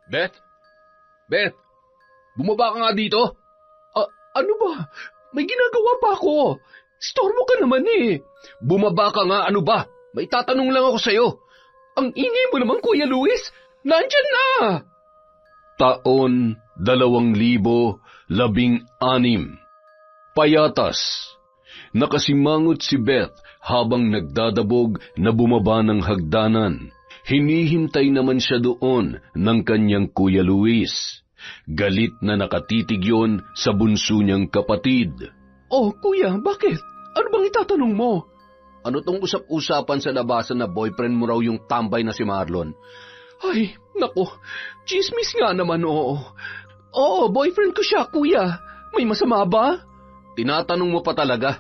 Beth? Beth? Bumaba ka nga dito? Ano ba? May ginagawa pa ako. Stormo ka naman eh. Bumaba ka nga, ano ba? May tatanong lang ako sa'yo. Ang ingay mo naman, Kuya Luis. Nandyan na! Taon 2016. Payatas. Nakasimangot si Beth habang nagdadabog na bumaba ng hagdanan. Hinihintay naman siya doon ng kanyang Kuya Luis. Galit na nakatitig yon sa bunso niyang kapatid. Oh, Kuya, bakit? Ano bang itatanong mo? Ano tong usap-usapan sa labasan na boyfriend mo raw yung tambay na si Marlon? Ay, nako, chismis nga naman, oo. Oo, boyfriend ko siya, Kuya. May masama ba? Tinatanong mo pa talaga?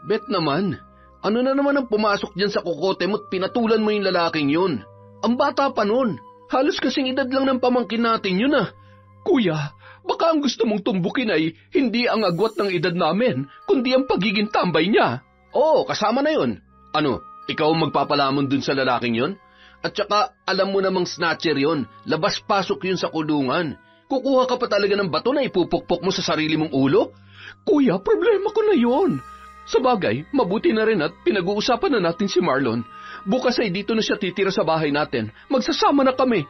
Bet naman, ano na naman ang pumasok dyan sa kukote mo at pinatulan mo yung lalaking yun? Ang bata pa nun. Halos kasing edad lang ng pamangkin natin yun ah. Kuya, baka ang gusto mong tumbukin ay hindi ang agwat ng edad namin, kundi ang pagiging tambay niya. Oo, kasama na yun. Ano, ikaw ang magpapalamon dun sa lalaking yun? At saka, alam mo namang snatcher yun. Labas-pasok yun sa kulungan. Kukuha ka pa talaga ng bato na ipupukpok mo sa sarili mong ulo? Kuya, problema ko na yon. Sabagay, mabuti na rin at pinag-uusapan na natin si Marlon. Bukas ay dito na siya titira sa bahay natin. Magsasama na kami.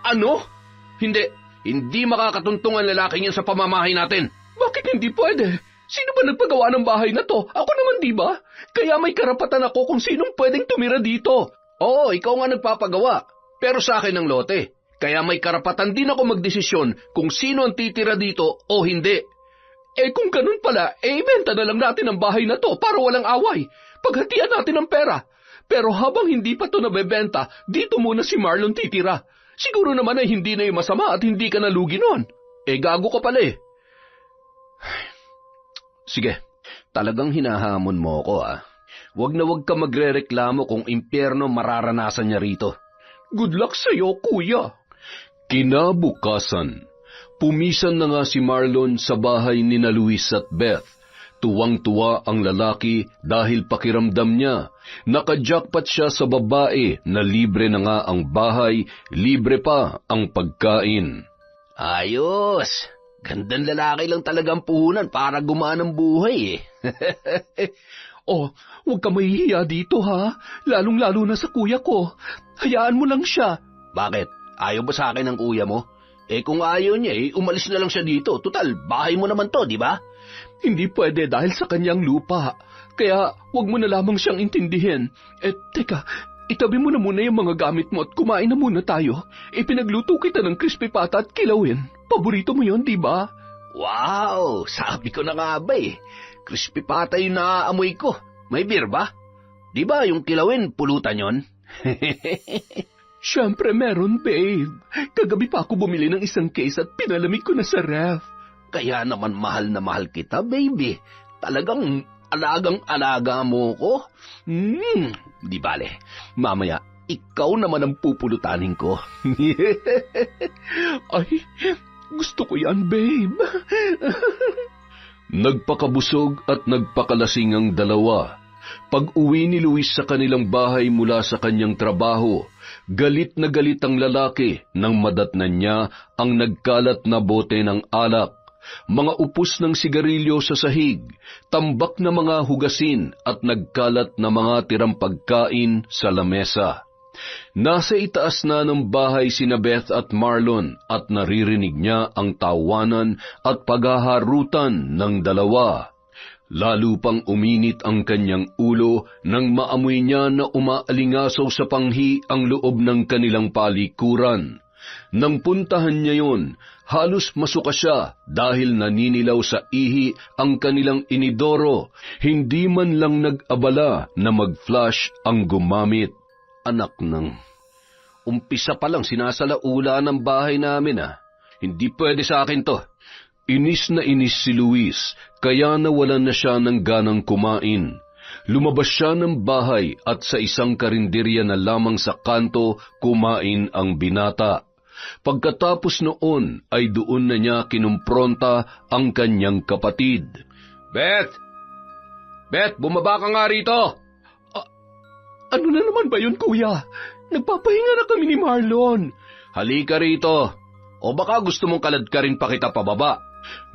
Ano? Hindi makakatuntong ang lalaking yan sa pamamahay natin. Bakit hindi pwede? Sino ba nagpagawa ng bahay na to? Ako naman, di ba? Kaya may karapatan ako kung sinong pwedeng tumira dito. Oo, ikaw nga nagpapagawa. Pero sa akin ang lote. Kaya may karapatan din ako magdesisyon kung sino ang titira dito o hindi. Eh kung ganun pala, ibenta na lang natin ang bahay na to para walang away. Paghatian natin ang pera. Pero habang hindi pa to nabebenta, dito muna si Marlon titira. Siguro naman ay hindi na yung masama at hindi ka nalugi nun. Eh gago ka pala eh. Sige, talagang hinahamon mo ako ah. Wag na wag ka magrereklamo kung impyerno mararanasan niya rito. Good luck sa'yo, Kuya. Kinabukasan, pumisan na nga si Marlon sa bahay ni na Luis at Beth. Tuwang-tuwa ang lalaki dahil pakiramdam niya, nakajakpat siya sa babae na libre na nga ang bahay, libre pa ang pagkain. Ayos! Gandang lalaki lang talagang puhunan para gumaan ang buhay eh. Oh, huwag ka mahihiya dito ha, lalong-lalo na sa kuya ko. Hayaan mo lang siya. Bakit? Ayaw ba sa akin ng kuya mo? Eh kung ayaw niya umalis na lang siya dito. Tutal, bahay mo naman to, di ba? Hindi pwede dahil sa kanyang lupa. Kaya huwag mo na lamang siyang intindihin. Teka, itabi mo na muna yung mga gamit mo at kumain na muna tayo. Pinagluto kita ng crispy pata at kilawin. Paborito mo yon, di ba? Wow! Sabi ko na nga ba eh. Crispy pata yung naaamoy ko. May beer ba? Di ba yung kilawin pulutan yon? Siyempre meron, babe. Kagabi pa ako bumili ng isang case at pinalamig ko na sa ref. Kaya naman mahal na mahal kita, baby. Talagang alagang-alaga mo ko. Di bale. Mamaya, ikaw naman ang pupulutanin ko. Ay, gusto ko yan, babe. Nagpakabusog at nagpakalasing ang dalawa. Pag-uwi ni Luis sa kanilang bahay mula sa kanyang trabaho, galit na galit ang lalaki nang madatnan niya ang nagkalat na bote ng alak, mga upos ng sigarilyo sa sahig, tambak na mga hugasin at nagkalat na mga tirang pagkain sa lamesa. Nasa itaas na ng bahay sina Beth at Marlon at naririnig niya ang tawanan at paghaharutan ng dalawa. Lalo pang uminit ang kanyang ulo nang maamoy niya na umaalingasaw sa panghi ang loob ng kanilang palikuran. Nang puntahan niya yon, halos masuka siya dahil naninilaw sa ihi ang kanilang inidoro, hindi man lang nag-abala na mag-flush ang gumamit. Anak ng... Umpisa pa lang sinasalaula ng bahay namin ah. Hindi pwede sa akin to. Inis na inis si Luis, kaya nawalan na siya ng ganang kumain. Lumabas siya ng bahay at sa isang karinderya na lamang sa kanto kumain ang binata. Pagkatapos noon ay doon na niya kinumpronta ang kanyang kapatid. Beth! Beth, bumaba ka nga rito! Ano na naman ba yun, kuya? Nagpapahinga na kami ni Marlon. Halika rito. O baka gusto mong kalad ka rin pa kita pababa?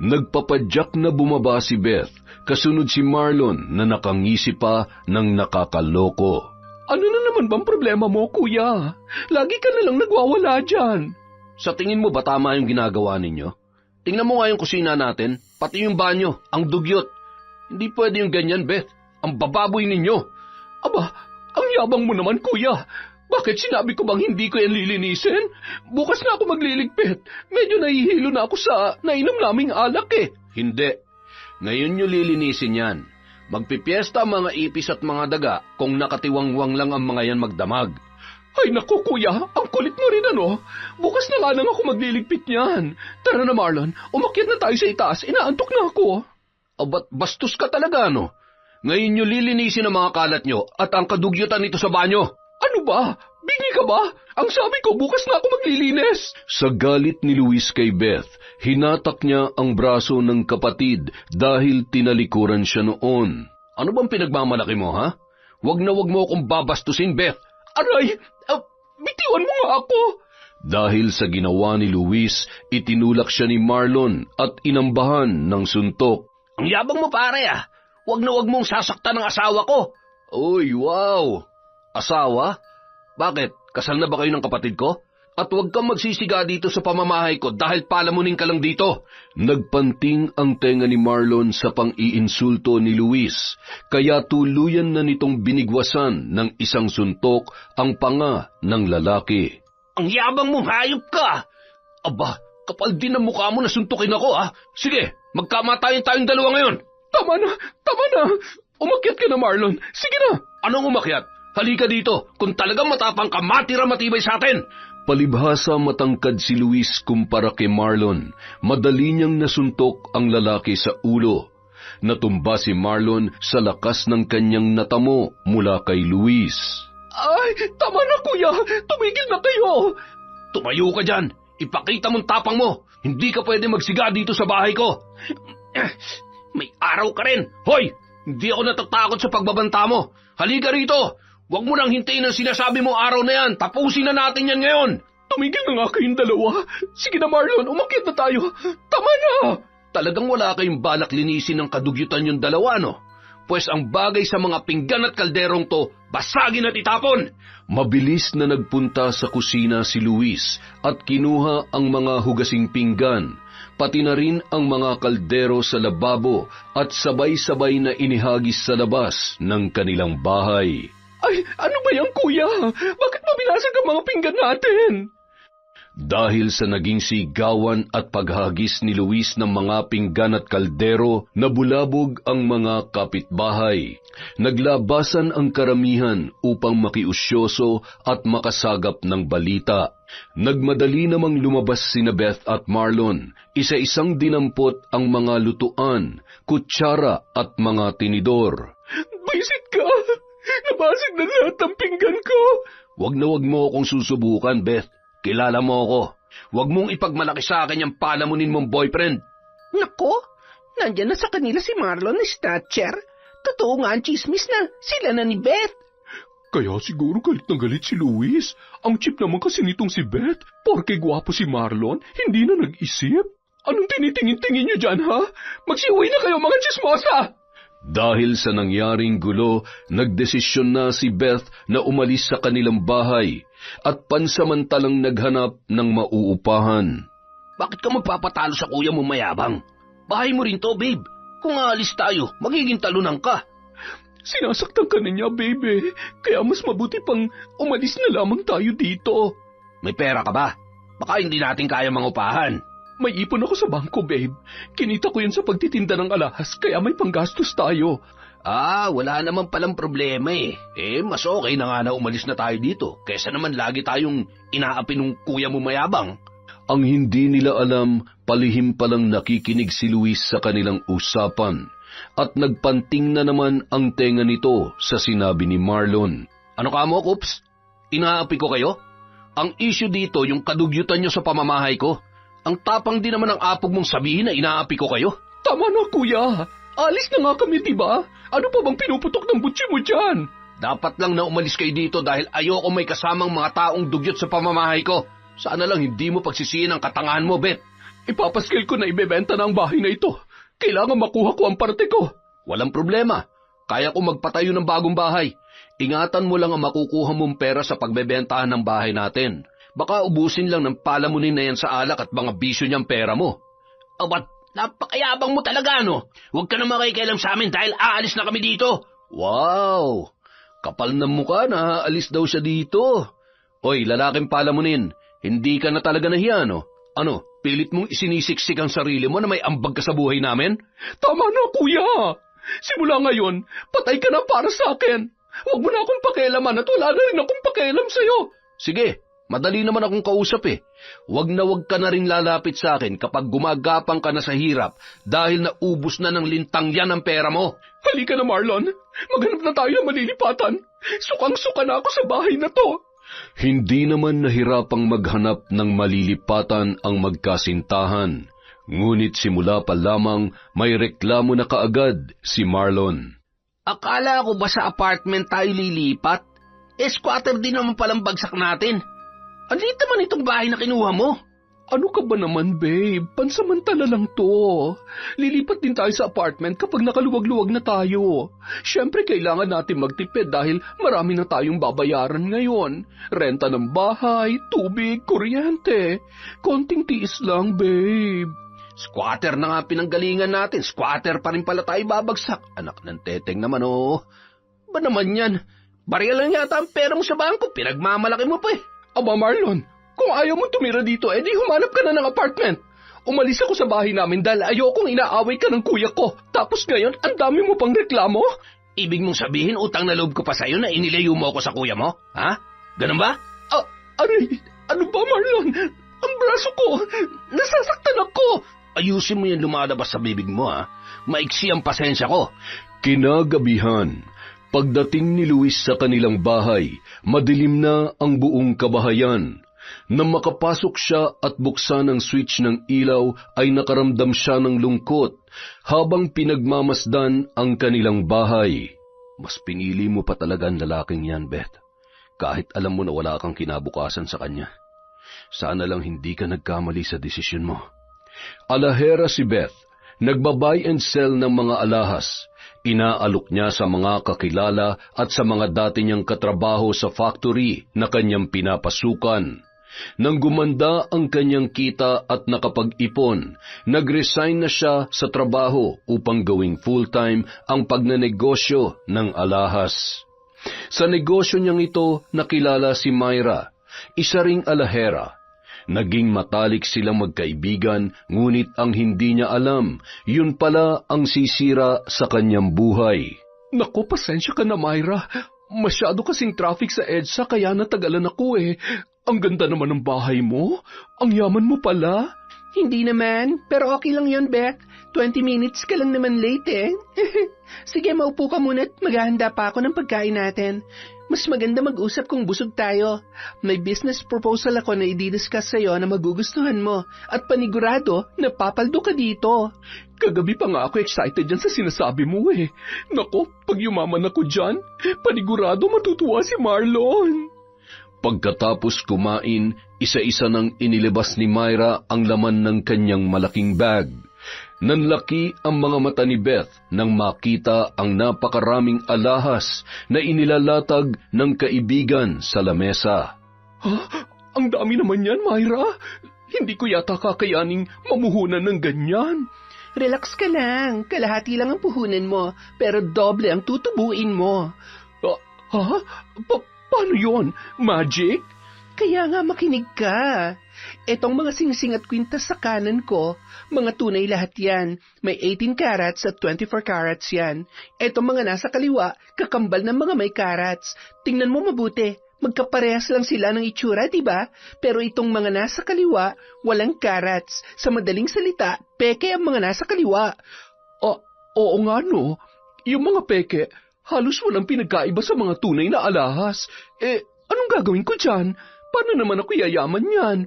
Nagpapadyak na bumaba si Beth, kasunod si Marlon na nakangisi pa ng nakakaloko. Ano na naman bang problema mo, kuya? Lagi ka na lang nagwawala dyan. Sa tingin mo ba tama yung ginagawa ninyo? Tingnan mo nga yung kusina natin, pati yung banyo, ang dugyot. Hindi pwede yung ganyan, Beth. Ang bababoy ninyo. Aba, ang yabang mo naman, kuya. Bakit sinabi ko bang hindi ko yan lilinisin? Bukas na ako magliligpit. Medyo nahihilo na ako sa nainom naming alak eh. Hindi. Ngayon nyo lilinisin yan. Magpipiesta ang mga ipis at mga daga kung nakatiwangwang lang ang mga yan magdamag. Ay naku kuya, ang kulit mo rin ano. Bukas na nga lang ako magliligpit niyan. Tara na Marlon, umakyat na tayo sa itaas. Inaantok na ako. Ba't bastos ka talaga no? Ngayon nyo lilinisin ang mga kalat nyo at ang kadugyutan nito sa banyo. Ano ba? Bingi ka ba? Ang sabi ko, bukas na ako maglilinis. Sa galit ni Luis kay Beth, hinatak niya ang braso ng kapatid dahil tinalikuran siya noon. Ano bang pinagmamalaki mo, ha? Wag na wag mo akong babastusin, Beth. Aray, bitiwan mo nga ako. Dahil sa ginawa ni Luis, itinulak siya ni Marlon at inambahan ng suntok. Ang yabang mo pare Wag na wag mong sasaktan ng asawa ko. Uy, wow! Asawa? Bakit? Kasal na ba kayo ng kapatid ko? At huwag kang magsisiga dito sa pamamahay ko dahil palamunin ka lang dito. Nagpanting ang tenga ni Marlon sa pang-iinsulto ni Luis, kaya tuluyan na nitong binigwasan ng isang suntok ang panga ng lalaki. Ang yabang mo, hayop ka! Aba, kapal din ang mukha mo na suntukin ako Sige, magkamatayan tayong dalawa ngayon. Tama na! Umakyat ka na Marlon. Sige na! Anong umakyat? Halika dito, kung talagang matapang ka, matira-matibay sa atin! Palibhasa matangkad si Luis kumpara kay Marlon. Madali niyang nasuntok ang lalaki sa ulo. Natumba si Marlon sa lakas ng kanyang natamo mula kay Luis. Ay, tama na kuya! Tumigil na kayo! Tumayo ka dyan! Ipakita mong tapang mo! Hindi ka pwede magsiga dito sa bahay ko! May araw ka rin! Hoy! Hindi ako natatakot sa pagbabanta mo! Halika rito! Huwag mo nang hintayin ang sinasabi mong araw na yan! Tapusin na natin yan ngayon! Tumigil na nga kayong dalawa! Sige na Marlon, umakyat na tayo! Tama na! Talagang wala kayong balak linisin ng kadugyutan yung dalawa, no? Pues ang bagay sa mga pinggan at kalderong to, basagin at itapon! Mabilis na nagpunta sa kusina si Luis at kinuha ang mga hugasing pinggan, pati na rin ang mga kaldero sa lababo at sabay-sabay na inihagis sa labas ng kanilang bahay. Ay, ano ba yan, kuya? Bakit mabinasag ang mga pinggan natin? Dahil sa naging sigawan at paghagis ni Luis ng mga pinggan at kaldero, nabulabog ang mga kapitbahay. Naglabasan ang karamihan upang makiusyoso at makasagap ng balita. Nagmadali namang lumabas sina Beth at Marlon, isa-isang dinampot ang mga lutuan, kutsara at mga tinidor. Bisit ka! Nabasag na lahat ng pinggan ko! Wag na wag mo akong susubukan, Beth. Kilala mo ako. Huwag mong ipagmalaki sa akin yung palamunin mong boyfriend. Nako, nandyan na sa kanila si Marlon ni Snatcher. Totoo nga ang chismis na sila na ni Beth. Kaya siguro galit na galit si Luis. Ang cheap naman kasi nitong si Beth. Porke gwapo si Marlon, hindi na nag-isip. Anong tinitingin-tingin niyo dyan, ha? Magsiuwi na kayo, mga chismosa! Dahil sa nangyaring gulo, nagdesisyon na si Beth na umalis sa kanilang bahay at pansamantalang naghanap ng mauupahan. Bakit ka magpapatalo sa kuya mo mayabang? Bahay mo rin to, babe. Kung aalis tayo, magiging talunan ka. Sinasaktan ka na niya, baby. Kaya mas mabuti pang umalis na lamang tayo dito. May pera ka ba? Baka hindi natin kaya mangupahan. May ipon ako sa bangko, babe. Kinita ko yun sa pagtitinda ng alahas, kaya may panggastos tayo. Wala naman palang problema mas okay na nga na umalis na tayo dito, kaysa naman lagi tayong inaapi ng kuya mo mayabang. Ang hindi nila alam, palihim palang nakikinig si Luis sa kanilang usapan, at nagpanting na naman ang tenga nito sa sinabi ni Marlon. Ano ka mo, Coops? Inaapi ko kayo? Ang issue dito yung kadugyutan nyo sa pamamahay ko. Ang tapang din naman ang apog mong sabihin na inaapi ko kayo. Tama na, kuya. Alis na nga kami, diba? Ano pa bang pinuputok ng butsi mo dyan? Dapat lang na umalis kayo dito dahil ayoko may kasamang mga taong dugyot sa pamamahay ko. Sana lang hindi mo pagsisihin ang katangahan mo, Beth. Ipapaskil ko na ibebenta na ang bahay na ito. Kailangan makuha ko ang parte ko. Walang problema. Kaya ko magpatayo ng bagong bahay. Ingatan mo lang ang makukuha mong pera sa pagbebentahan ng bahay natin. Baka ubusin lang ng palamunin na yan sa alak at mga bisyo niyang pera mo. Abat, napakayabang mo talaga, no? Huwag ka na makikialam sa amin dahil aalis na kami dito. Wow! Kapal ng mukha na aalis daw siya dito. Oy, lalaking palamunin, hindi ka na talaga nahiya, no? Ano, pilit mong isinisiksik ang sarili mo na may ambag ka sa buhay namin? Tama na, kuya! Simula ngayon, patay ka na para sa akin. Huwag mo na akong pakialaman at wala na rin akong pakialam sa'yo. Sige, madali naman akong kausap eh. Huwag ka na rin lalapit sa akin kapag gumagapang ka na sa hirap dahil naubos na ng lintang yan ang pera mo. Halika na, Marlon. Maghanap na tayo ng malilipatan. Sukang-suka na ako sa bahay na to. Hindi naman nahirapang maghanap ng malilipatan ang magkasintahan. Ngunit simula pa lamang may reklamo na kaagad si Marlon. Akala ko ba sa apartment tayo lilipat? Squatter din naman palang bagsak natin. Ang liit naman itong bahay na kinuha mo. Ano ka ba naman, babe? Pansamantala lang to. Lilipat din tayo sa apartment kapag nakaluwag-luwag na tayo. Siyempre, kailangan natin magtipid dahil marami na tayong babayaran ngayon. Renta ng bahay, tubig, kuryente. Konting tiis lang, babe. Squatter na nga pinanggalingan natin. Squatter pa rin pala tayo babagsak. Anak ng teteng naman, oh. Ba naman yan? Barya lang yata ang pera mo sa bangko. Pinagmamalaki mo pa eh. Aba, Marlon, kung ayaw mo tumira dito, edi humanap ka na ng apartment. Umalis ako sa bahay namin dahil ayokong inaaway ka ng kuya ko. Tapos ngayon, ang dami mo pang reklamo? Ibig mong sabihin, utang na loob ko pa sa'yo na inilayo mo ako sa kuya mo? Ha? Ganun ba? Ano ba, Marlon? Ang braso ko, nasasaktan ako. Ayusin mo yung lumalabas sa bibig mo, ha? Maiksi ang pasensya ko. Kinagabihan, pagdating ni Luis sa kanilang bahay, madilim na ang buong kabahayan. Nang makapasok siya at buksan ang switch ng ilaw ay nakaramdam siya ng lungkot habang pinagmamasdan ang kanilang bahay. Mas pinili mo pa talaga ang lalaking yan, Beth. Kahit alam mo na wala kang kinabukasan sa kanya. Sana lang hindi ka nagkamali sa desisyon mo. Alahera si Beth, nagbabay and sell ng mga alahas. Inaalok niya sa mga kakilala at sa mga dati niyang katrabaho sa factory na kanyang pinapasukan. Nang gumanda ang kanyang kita at nakapag-ipon, nag-resign na siya sa trabaho upang gawing full-time ang pagnanegosyo ng alahas. Sa negosyo niyang ito, nakilala si Myra, isa ring alahera. Naging matalik silang magkaibigan, ngunit ang hindi niya alam, yun pala ang sisira sa kanyang buhay. Naku, pasensya ka na, Myra. Masyado kasing traffic sa EDSA kaya natagalan ako eh. Ang ganda naman ng bahay mo. Ang yaman mo pala. Hindi naman, pero okay lang yon, Beth. 20 minutes ka lang naman late eh. Sige, maupo ka muna at maghahanda pa ako ng pagkain natin. Mas maganda mag-usap kung busog tayo. May business proposal ako na i-discuss sa'yo na magugustuhan mo at panigurado na papaldo ka dito. Kagabi pa nga ako excited dyan sa sinasabi mo eh. Nako, pag yumaman ako dyan, panigurado matutuwa si Marlon. Pagkatapos kumain, isa-isa nang inilabas ni Myra ang laman ng kanyang malaking bag. Nanlaki ang mga mata ni Beth nang makita ang napakaraming alahas na inilalatag ng kaibigan sa lamesa. Ha? Ang dami naman yan, Myra. Hindi ko yata kakayaning mamuhunan ng ganyan. Relax ka lang. Kalahati lang ang puhunan mo, pero doble ang tutubuin mo. Ha? Paano yon? Magic? Kaya nga makinig ka. Etong mga singsing at kwintas sa kanan ko, mga tunay lahat yan. May 18 carats at 24 carats yan. Etong mga nasa kaliwa, kakambal ng mga may carats. Tingnan mo mabuti, magkaparehas lang sila ng itsura, diba? Pero itong mga nasa kaliwa, walang carats. Sa madaling salita, peke ang mga nasa kaliwa. Oo nga no. Yung mga peke, halos walang pinagkaiba sa mga tunay na alahas. Anong gagawin ko dyan? Paano naman ako yayaman yan?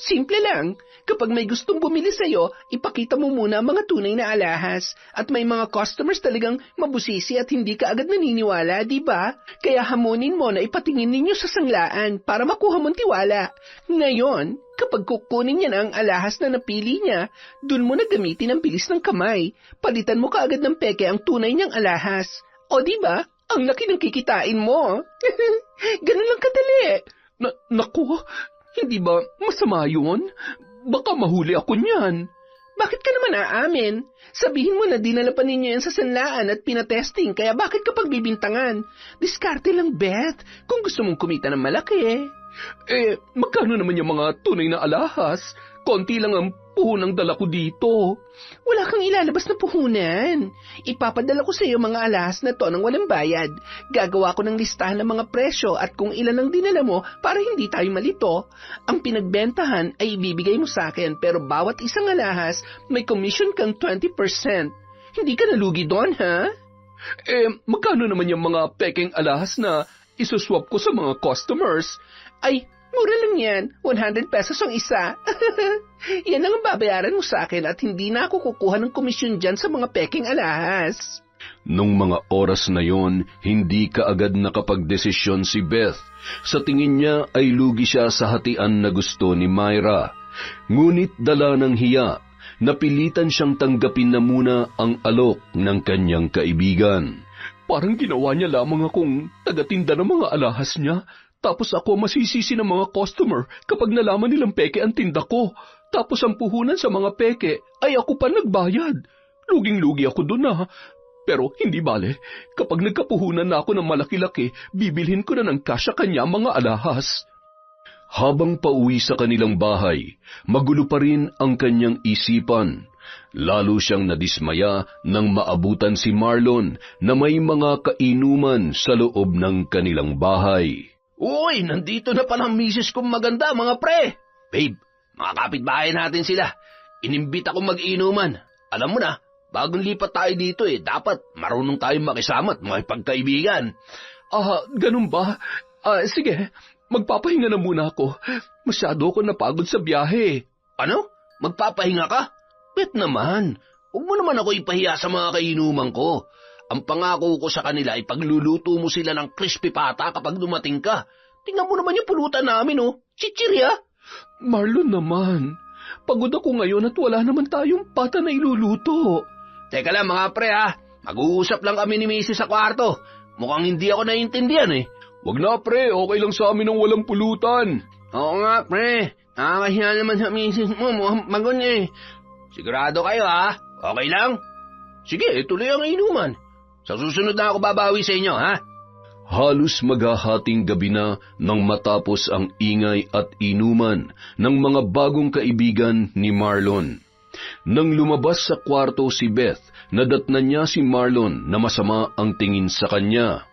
Simple lang. Kapag may gustong bumili sa'yo, ipakita mo muna ang mga tunay na alahas. At may mga customers talagang mabusisi at hindi ka agad naniniwala, di ba? Kaya hamunin mo na ipatingin ninyo sa sanglaan para makuha mong tiwala. Ngayon, kapag kukunin niya na ang alahas na napili niya, dun mo na gamitin ang bilis ng kamay. Palitan mo kaagad ng peke ang tunay niyang alahas. O di ba? Ang laki ng kikitain mo. Ganun lang kadali. Naku, hindi ba masama yun? Baka mahuli ako niyan. Bakit ka naman aamin? Sabihin mo na dinala pa ninyo yan sa sanlaan at pinatesting, kaya bakit kapag bibintangan? Diskarte lang, Beth, kung gusto mong kumita ng malaki. Magkano naman yung mga tunay na alahas? Konti lang ang puhunang dala ko dito. Wala kang ilalabas na puhunan. Ipapadala ko sa iyo mga alahas na to ng walang bayad. Gagawa ko ng listahan ng mga presyo at kung ilan ang dinala mo para hindi tayo malito. Ang pinagbentahan ay ibibigay mo sa akin pero bawat isang alahas may commission kang 20%. Hindi ka nalugi doon, ha? Magkano naman yung mga peking alahas na isuswap ko sa mga customers? Ay, mura lang yan. 100 pesos ang isa. Yan ang babayaran mo sa akin at hindi na ako kukuha ng komisyon dyan sa mga peking alahas. Nung mga oras na yon, hindi kaagad nakapagdesisyon si Beth. Sa tingin niya ay lugi siya sa hatian na gusto ni Myra. Ngunit dala ng hiya, napilitan siyang tanggapin na muna ang alok ng kanyang kaibigan. Parang ginawa niya lamang akong tagatinda ng mga alahas niya. Tapos ako masisisi ng mga customer kapag nalaman nilang peke ang tinda ko. Tapos ang puhunan sa mga peke ay ako pa nagbayad. Luging-lugi ako doon na. Pero hindi bale, kapag nagkapuhunan na ako ng malaki-laki, bibilhin ko na ng kasya kanya mga alahas. Habang pauwi sa kanilang bahay, magulo pa rin ang kanyang isipan. Lalo siyang nadismaya nang maabutan si Marlon na may mga kainuman sa loob ng kanilang bahay. Uy, nandito na pala ang misis kong maganda, mga pre. Babe, mga kapitbahay natin sila. Inimbit akong mag-inuman. Alam mo na, bagong lipat tayo dito dapat marunong tayong makisama at makipagkaibigan. Ganun ba? Sige, magpapahinga na muna ako. Masyado ako napagod sa biyahe. Ano? Magpapahinga ka? Bet naman, huwag mo naman ako ipahiya sa mga kainuman ko. Ang pangako ko sa kanila ay pagluluto mo sila ng crispy pata kapag dumating ka. Tingnan mo naman yung pulutan namin, Chichirya. Marlon naman, pagod ako ngayon at wala naman tayong pata na iluluto. Teka lang mga pre mag-uusap lang kami ni Mrs. sa kwarto. Mukhang hindi ako naiintindihan Wag na pre, okay lang sa amin ng walang pulutan. Oo nga pre, nakakahiya naman sa Mrs. mo, mukhang magon Sigurado kayo okay lang? Sige, tuloy ang inuman. Sa susunod na ako babawi sa inyo, Halos maghahating gabi na nang matapos ang ingay at inuman ng mga bagong kaibigan ni Marlon. Nang lumabas sa kwarto si Beth, nadatnan niya si Marlon na masama ang tingin sa kanya.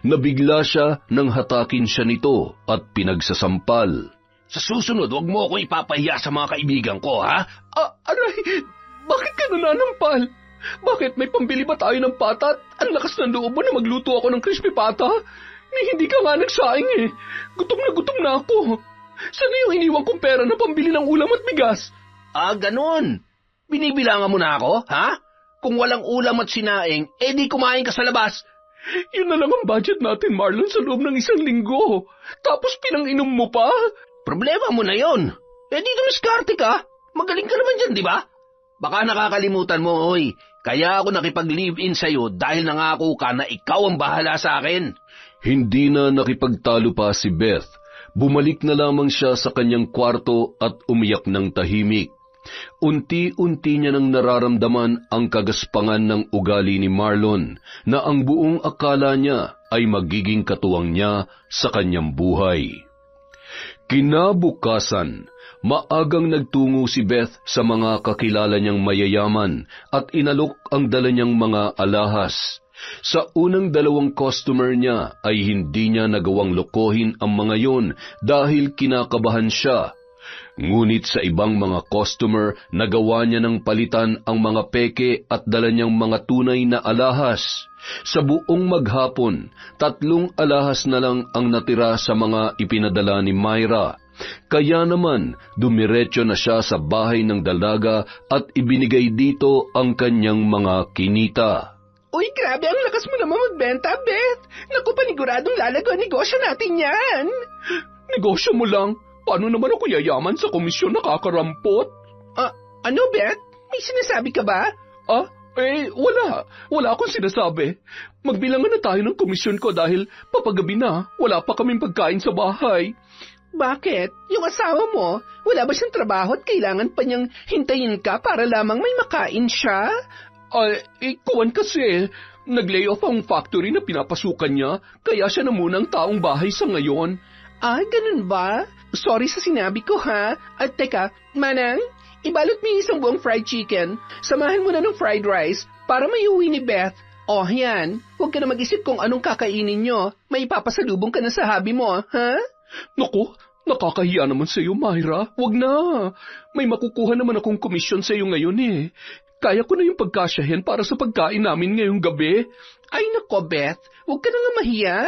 Nabigla siya nang hatakin siya nito at pinagsasampal. Sa susunod, huwag mo ako ipapahiya sa mga kaibigan ko, Aray, bakit ka nananampal? Bakit may pambili ba tayo ng pata at ang lakas ng loob mo na magluto ako ng crispy pata? Hindi ka nga nagsaing Gutom na ako. Saan yung iniwan kong pera na pambili ng ulam at bigas? Ganun. Binibilangan mo na ako, Kung walang ulam at sinaing, di kumain ka sa labas. Yun na lang ang budget natin, Marlon, sa loob ng 1 linggo. Tapos pinang-inom mo pa? Problema mo na yon. Di dumiskarte ka. Magaling ka naman dyan, di ba? Baka nakakalimutan mo, Kaya ako nakipag-live-in sa'yo dahil nangako ka na ikaw ang bahala sa akin. Hindi na nakipagtalo pa si Beth. Bumalik na lamang siya sa kanyang kwarto at umiyak ng tahimik. Unti-unti niya nang nararamdaman ang kagaspangan ng ugali ni Marlon na ang buong akala niya ay magiging katuwang niya sa kanyang buhay. Kinabukasan, maagang nagtungo si Beth sa mga kakilala niyang mayayaman at inalok ang dala niyang mga alahas. Sa unang 2 customer niya ay hindi niya nagawang lokohin ang mga yon dahil kinakabahan siya. Ngunit sa ibang mga customer, nagawa niya ng palitan ang mga peke at dala niyang mga tunay na alahas. Sa buong maghapon, 3 alahas na lang ang natira sa mga ipinadala ni Myra. Kaya naman, dumiretso na siya sa bahay ng dalaga at ibinigay dito ang kanyang mga kinita. Uy, grabe, ang lakas mo naman magbenta, Beth. Naku, paniguradong lalago ang negosyo natin yan. Negosyo mo lang. Paano naman ako yayaman sa komisyon nakakarampot? Ano, Beth? May sinasabi ka ba? Wala. Wala akong sinasabi. Magbilangan na tayo ng komisyon ko dahil papagabi na, wala pa kaming pagkain sa bahay. Bakit? Yung asawa mo, wala ba siyang trabaho at kailangan pa niyang hintayin ka para lamang may makain siya? Kuwan kasi, nag-lay off ang factory na pinapasukan niya, kaya siya na munang taong bahay sa ngayon. Ganun ba? Sorry sa sinabi ko, ha? At teka, Manang, ibalot mo yung isang buong fried chicken. Samahan mo na ng fried rice para may uwi ni Beth. Yan. Huwag ka na mag-isip kung anong kakainin nyo. May ipapasalubong ka na sa habi mo, ha? Naku, nakakahiya naman sa iyo, Myra. Huwag na. May makukuha naman akong komisyon sa iyo ngayon eh. Kaya ko na yung pagkasyahin para sa pagkain namin ngayong gabi. Ay nako, Beth. Huwag ka na nga mahiya.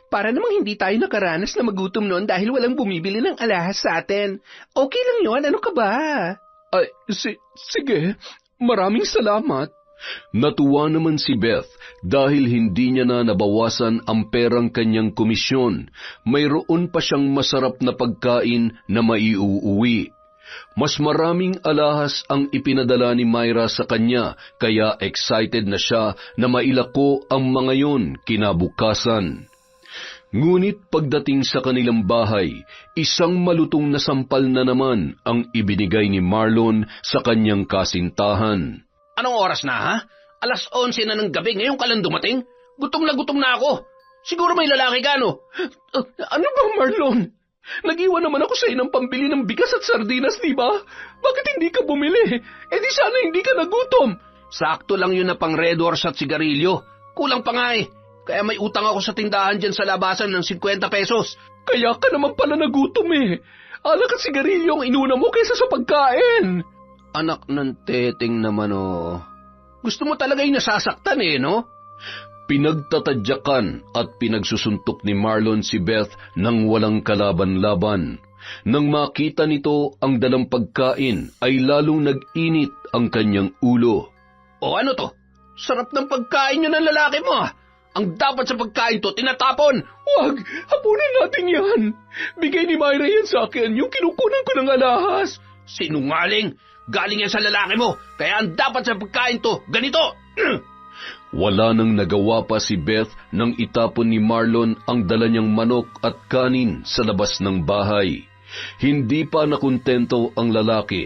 Para namang hindi tayo nakaranas na magutom noon dahil walang bumibili ng alahas sa atin. Okay lang yun, ano ka ba? Sige. Maraming salamat. Natuwa naman si Beth dahil hindi niya na nabawasan ang perang kanyang komisyon. Mayroon pa siyang masarap na pagkain na maiuuwi. Mas maraming alahas ang ipinadala ni Myra sa kanya, kaya excited na siya na mailako ang mga yon kinabukasan. Ngunit pagdating sa kanilang bahay, isang malutong na sampal na naman ang ibinigay ni Marlon sa kanyang kasintahan. Anong oras na, ha? 11:00 na ng gabi, ngayon ka lang dumating? Gutom na ako. Siguro may lalaki ka, no? Ano ba, Marlon? Nag-iwan naman ako sa ng pambili ng bigas at sardinas, di ba? Bakit hindi ka bumili? Di sana hindi ka nagutom. Sakto lang yun na pang Red Horse at sigarilyo. Kulang pa nga eh. Kaya may utang ako sa tindahan dyan sa labasan ng 50 pesos. Kaya ka naman pala nagutom eh. Alak at sigarilyo ang inuna mo kaysa sa pagkain. Anak ng teteng naman Gusto mo talaga yung nasasaktan eh, no? Pinagtatadyakan at pinagsusuntok ni Marlon si Beth nang walang kalaban-laban. Nang makita nito ang dalang pagkain ay lalong nag-init ang kanyang ulo. Ano to? Sarap ng pagkain nyo ng lalaki mo. Ang dapat sa pagkain to, tinatapon. Wag, hapunin natin yan. Bigay ni Myra yan sa akin, yung kinukunan ko ng alahas. Sinungaling. Galing yan sa lalaki mo. Kaya ang dapat sa pagkain to, ganito. Wala nang nagawa pa si Beth nang itapon ni Marlon ang dala niyang manok at kanin sa labas ng bahay. Hindi pa nakontento ang lalaki.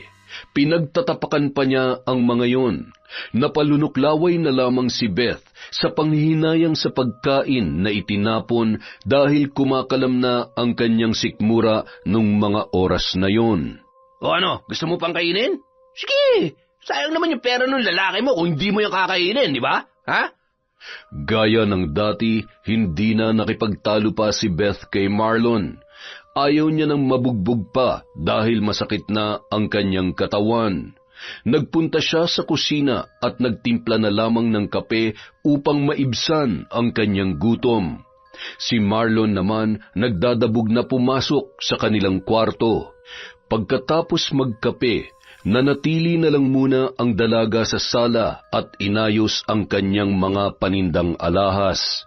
Pinagtatapakan pa niya ang mga yon. Napalunuklaway na lamang si Beth sa panghihinayang sa pagkain na itinapon dahil kumakalam na ang kanyang sikmura nung mga oras na yon. Ano? Gusto mo pang kainin? Sige! Sayang naman yung pera ng lalaki mo kung hindi mo yung kakainin, di ba? Ha? Gaya ng dati, hindi na nakipagtalo pa si Beth kay Marlon. Ayaw niya nang mabugbog pa dahil masakit na ang kanyang katawan. Nagpunta siya sa kusina at nagtimpla na lamang ng kape upang maibsan ang kanyang gutom. Si Marlon naman nagdadabog na pumasok sa kanilang kwarto. Pagkatapos magkape, nanatili na lang muna ang dalaga sa sala at inayos ang kanyang mga panindang alahas.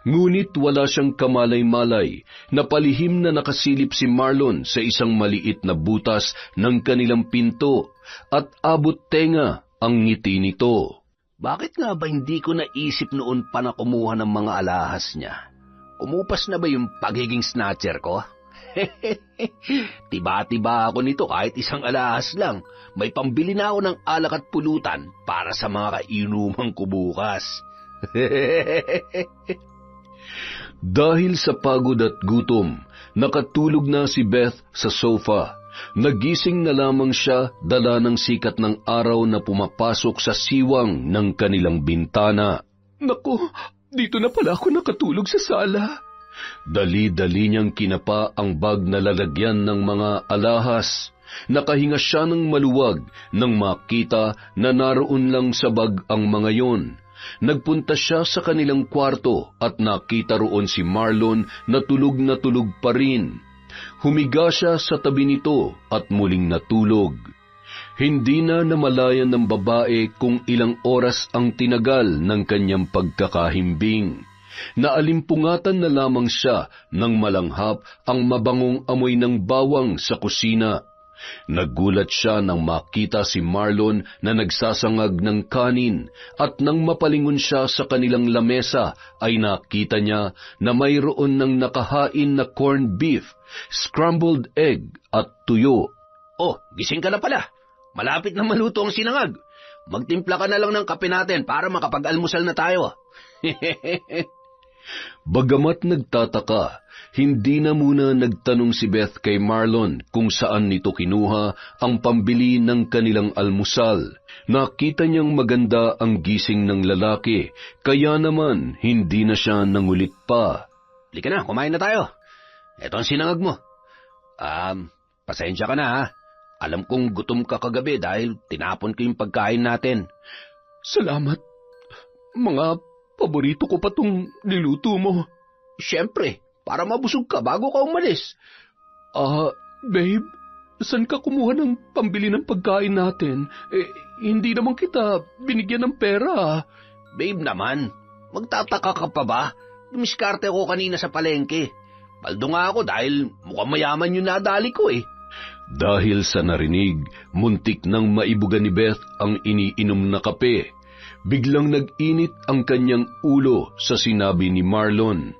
Ngunit wala siyang kamalay-malay na palihim na nakasilip si Marlon sa isang maliit na butas ng kanilang pinto at abot tenga ang ngiti nito. Bakit nga ba hindi ko naisip noon pa na kumuha ng mga alahas niya? Kumupas na ba yung pagiging snatcher ko? Tiba-tiba ako nito kahit isang alahas lang. May pambili na ako ng alak at pulutan para sa mga kainuman ko bukas. Dahil sa pagod at gutom, nakatulog na si Beth sa sofa. Nagising na lamang siya dala ng sikat ng araw na pumapasok sa siwang ng kanilang bintana. Naku, dito na pala ako nakatulog sa sala. Dali-dali niyang kinapa ang bag na lalagyan ng mga alahas. Nakahinga siya ng maluwag nang makita na naroon lang sa bag ang mga yon. Nagpunta siya sa kanilang kwarto at nakita roon si Marlon na tulog pa rin. Humiga siya sa tabi nito at muling natulog. Hindi na namalayan ng babae kung ilang oras ang tinagal ng kanyang pagkakahimbing. Naalimpungatan na lamang siya nang malanghap ang mabangong amoy ng bawang sa kusina. Nagulat siya nang makita si Marlon na nagsasangag ng kanin at nang mapalingon siya sa kanilang lamesa ay nakita niya na mayroon ng nakahain na corned beef, scrambled egg at tuyo. Oh, gising ka na pala. Malapit na maluto ang sinangag. Magtimpla ka na lang ng kape natin para makapag-almusal na tayo. Bagamat nagtataka, hindi na muna nagtanong si Beth kay Marlon kung saan nito kinuha ang pambili ng kanilang almusal. Nakita niyang maganda ang gising ng lalaki, kaya naman hindi na siya nangulit pa. Halika na, kumain na tayo. Ito ang sinangag mo. Pasensya ka na ha. Alam kong gutom ka kagabi dahil tinapon ko yung pagkain natin. Salamat. Mga paborito ko pa tong niluto mo. Siyempre, para mabusog ka bago ka umalis. Babe, saan ka kumuha ng pambili ng pagkain natin? Hindi naman kita binigyan ng pera. Babe naman, magtataka ka pa ba? Dumiskarte ko kanina sa palengke. Paldo nga ako dahil mukhang mayaman yung nadali ko eh. Dahil sa narinig, muntik nang maibuga ni Beth ang iniinom na kape. Biglang nag-init ang kanyang ulo sa sinabi ni Marlon.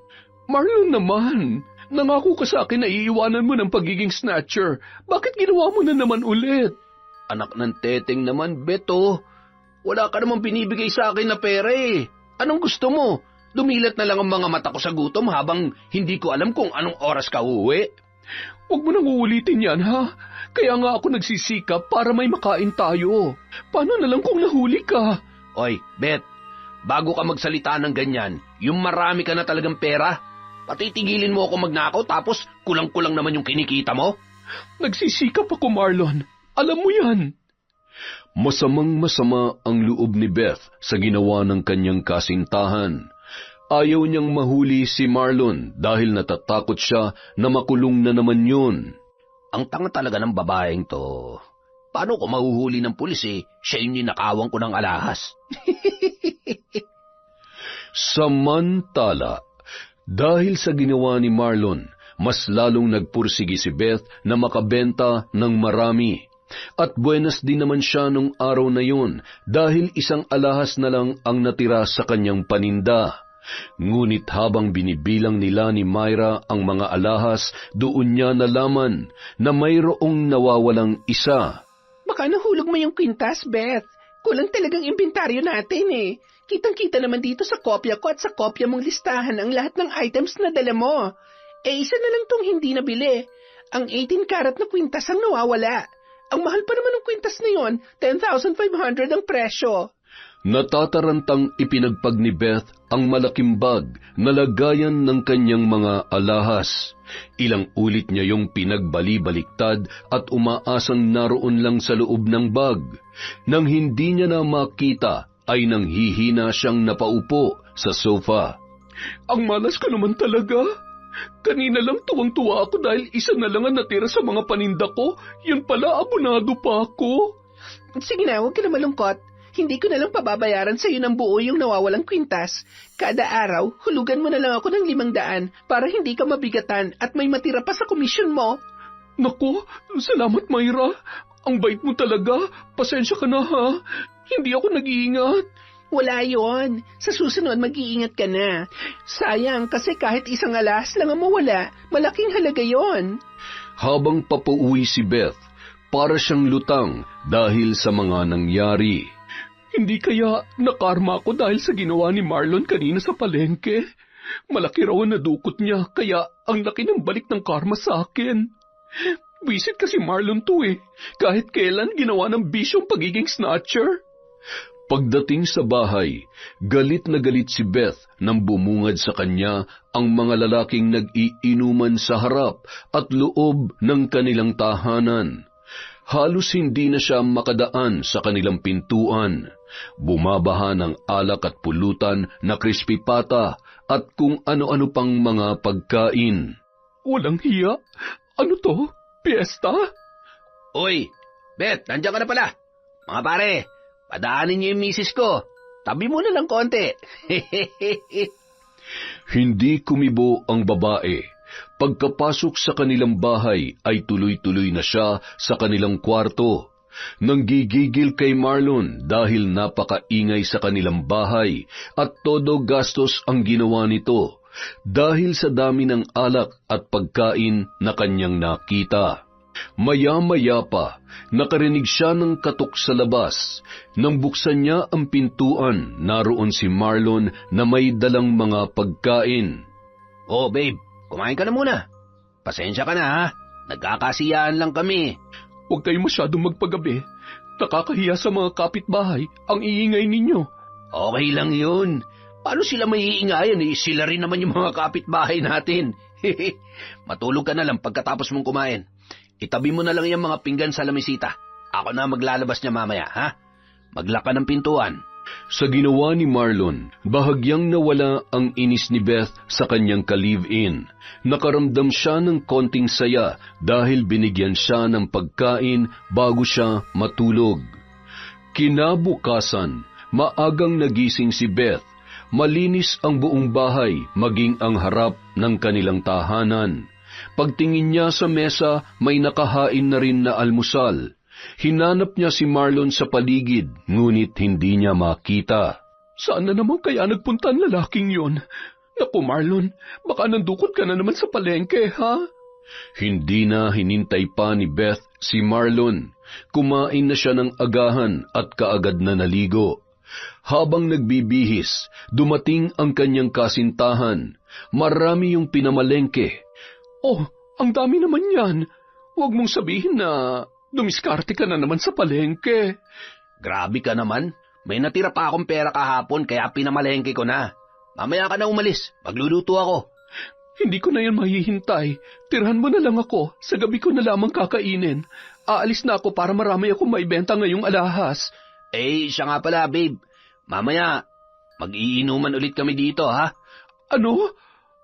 Marlon naman, nangako ka sa akin na iiwanan mo ng pagiging snatcher. Bakit ginawa mo na naman ulit? Anak ng teteng naman, Beto. Wala ka namang binibigay sa akin na pera eh. Anong gusto mo? Dumilat na lang ang mga mata ko sa gutom habang hindi ko alam kung anong oras ka uuwi. Huwag mo nang uulitin yan, ha? Kaya nga ako nagsisikap para may makain tayo. Paano na lang kung nahuli ka? Oy, Bet, bago ka magsalita ng ganyan, yung marami ka na talagang pera, patitigilin mo ako magnakaw tapos kulang-kulang naman yung kinikita mo? Nagsisikap ako, Marlon. Alam mo yan. Masamang-masama ang loob ni Beth sa ginawa ng kanyang kasintahan. Ayaw niyang mahuli si Marlon dahil natatakot siya na makulong na naman yun. Ang tanga talaga ng babaeng to. Paano ko mahuhuli ng pulis eh? Siya yung ninakawan ko ng alahas. Samantala, dahil sa ginawa ni Marlon, mas lalong nagpursigi si Beth na makabenta ng marami. At buenas din naman siya nung araw na yun dahil isang alahas na lang ang natira sa kanyang paninda. Ngunit habang binibilang nila ni Myra ang mga alahas, doon niya nalaman na mayroong nawawalang isa. Baka nahulog mo yung kwintas, Beth. Kulang talagang inventaryo natin eh. Kitang-kita naman dito sa kopya ko at sa kopya mong listahan ang lahat ng items na dala mo. Isa na lang tong hindi nabili. Ang 18 karat na kwintas ang nawawala. Ang mahal pa naman ng kwintas na yon, 10,500 ang presyo. Natatarantang ipinagpag ni Beth ang malaking bag na lagayan ng kanyang mga alahas. Ilang ulit niya yung pinagbali-baliktad at umaasang naroon lang sa loob ng bag. Nang hindi niya na makita, ay nanghihina siyang napaupo sa sofa. Ang malas ka naman talaga. Kanina lang tuwang-tuwa ako dahil isa na lang ang natira sa mga paninda ko. Yun pala, abonado pa ako. Sige na, huwag ka na malungkot. Hindi ko na lang pababayaran sa iyo ng buo yung nawawalang kwintas. Kada araw, hulugan mo na lang ako ng 500 para hindi ka mabigatan at may matira pa sa komisyon mo. Naku, salamat Myra. Ang bait mo talaga. Pasensya ka na ha. Hindi ako nag-iingat. Wala yon. Sa susunod, mag-iingat ka na. Sayang kasi kahit isang alas lang ang mawala, malaking halaga yon. Habang papauwi si Beth, para siyang lutang dahil sa mga nangyari. Hindi kaya nakarma ako dahil sa ginawa ni Marlon kanina sa palengke? Malaki raw ang nadukot niya, kaya ang laki ng balik ng karma sa akin. Wisit kasi Marlon to eh. Kahit kailan ginawa ng bisyong pagiging snatcher. Pagdating sa bahay, galit na galit si Beth nang bumungad sa kanya ang mga lalaking nag-iinuman sa harap at loob ng kanilang tahanan. Halos hindi na siya makadaan sa kanilang pintuan. Bumabaha ng alak at pulutan na crispy pata at kung ano-ano pang mga pagkain. Walang hiya. Ano to? Piyesta? Uy, Beth, nandiyan ka na pala. Mga pare, padaanin niyo yung misis ko. Tabi mo na lang konti. Hindi kumibo ang babae. Pagkapasok sa kanilang bahay ay tuloy-tuloy na siya sa kanilang kwarto. Nanggigigil kay Marlon dahil napakaingay sa kanilang bahay at todo gastos ang ginawa nito dahil sa dami ng alak at pagkain na kanyang nakita. Maya-maya pa, nakarinig siya ng katok sa labas. Nang buksan niya ang pintuan, naroon si Marlon na may dalang mga pagkain. Oh, babe, kumain ka na muna. Pasensya ka na, ha? Nagkakasiyaan lang kami. Huwag kayo masyadong magpagabi. Nakakahiya sa mga kapitbahay ang iingay ninyo. Okay lang yun. Paano sila maiingayan? Sila rin naman yung mga kapitbahay natin. Matulog ka na lang pagkatapos mong kumain. Itabi mo na lang yung mga pinggan sa lamisita. Ako na maglalabas niya mamaya, ha? Maglaka ng pintuan. Sa ginawa ni Marlon, bahagyang nawala ang inis ni Beth sa kanyang ka-live-in. Nakaramdam siya ng konting saya dahil binigyan siya ng pagkain bago siya matulog. Kinabukasan, maagang nagising si Beth. Malinis ang buong bahay, maging ang harap ng kanilang tahanan. Pagtingin niya sa mesa, may nakahain na rin na almusal. Hinanap niya si Marlon sa paligid, ngunit hindi niya makita. Saan na naman kaya nagpunta ang lalaking yon? Naku Marlon, baka nandukot ka na naman sa palengke, ha? Hindi na hinintay pa ni Beth si Marlon. Kumain na siya ng agahan at kaagad na naligo. Habang nagbibihis, dumating ang kanyang kasintahan. Marami yung pinamalengke. Oh, ang dami naman yan. Huwag mong sabihin na dumiskarte ka na naman sa palengke. Grabe ka naman. May natira pa akong pera kahapon kaya pinamalengke ko na. Mamaya ka na umalis. Magluluto ako. Hindi ko na yan mahihintay. Tirahan mo na lang ako. Sa gabi ko na lamang kakainin. Aalis na ako para marami akong maibenta ngayong alahas. Siya nga pala, babe. Mamaya, mag-iinuman ulit kami dito, ha? Ano?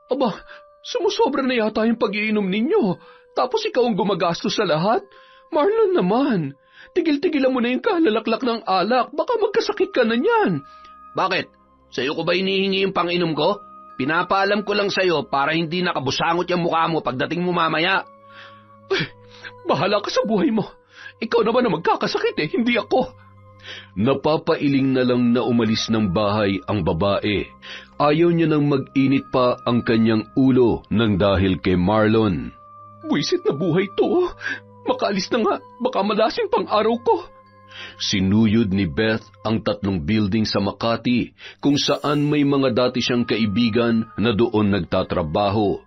Aba, sumusobra na yata yung pag-iinom ninyo. Tapos ikaw ang gumagastos sa lahat? Marlon naman, tigil-tigilan mo na yung kalalaklak ng alak. Baka magkasakit ka na niyan. Bakit? Sa'yo ko ba hinihingi yung pang-inom ko? Pinapaalam ko lang sa'yo para hindi nakabusangot yung mukha mo pagdating mo mamaya. Ay, bahala ka sa buhay mo. Ikaw naman na magkakasakit hindi ako. Napapailing na lang na umalis ng bahay ang babae. Ayaw niya nang mag-init pa ang kanyang ulo nang dahil kay Marlon. Buisit na buhay to. Makaalis na nga, baka malasing pang araw ko. Sinuyod ni Beth ang 3 building sa Makati kung saan may mga dati siyang kaibigan na doon nagtatrabaho.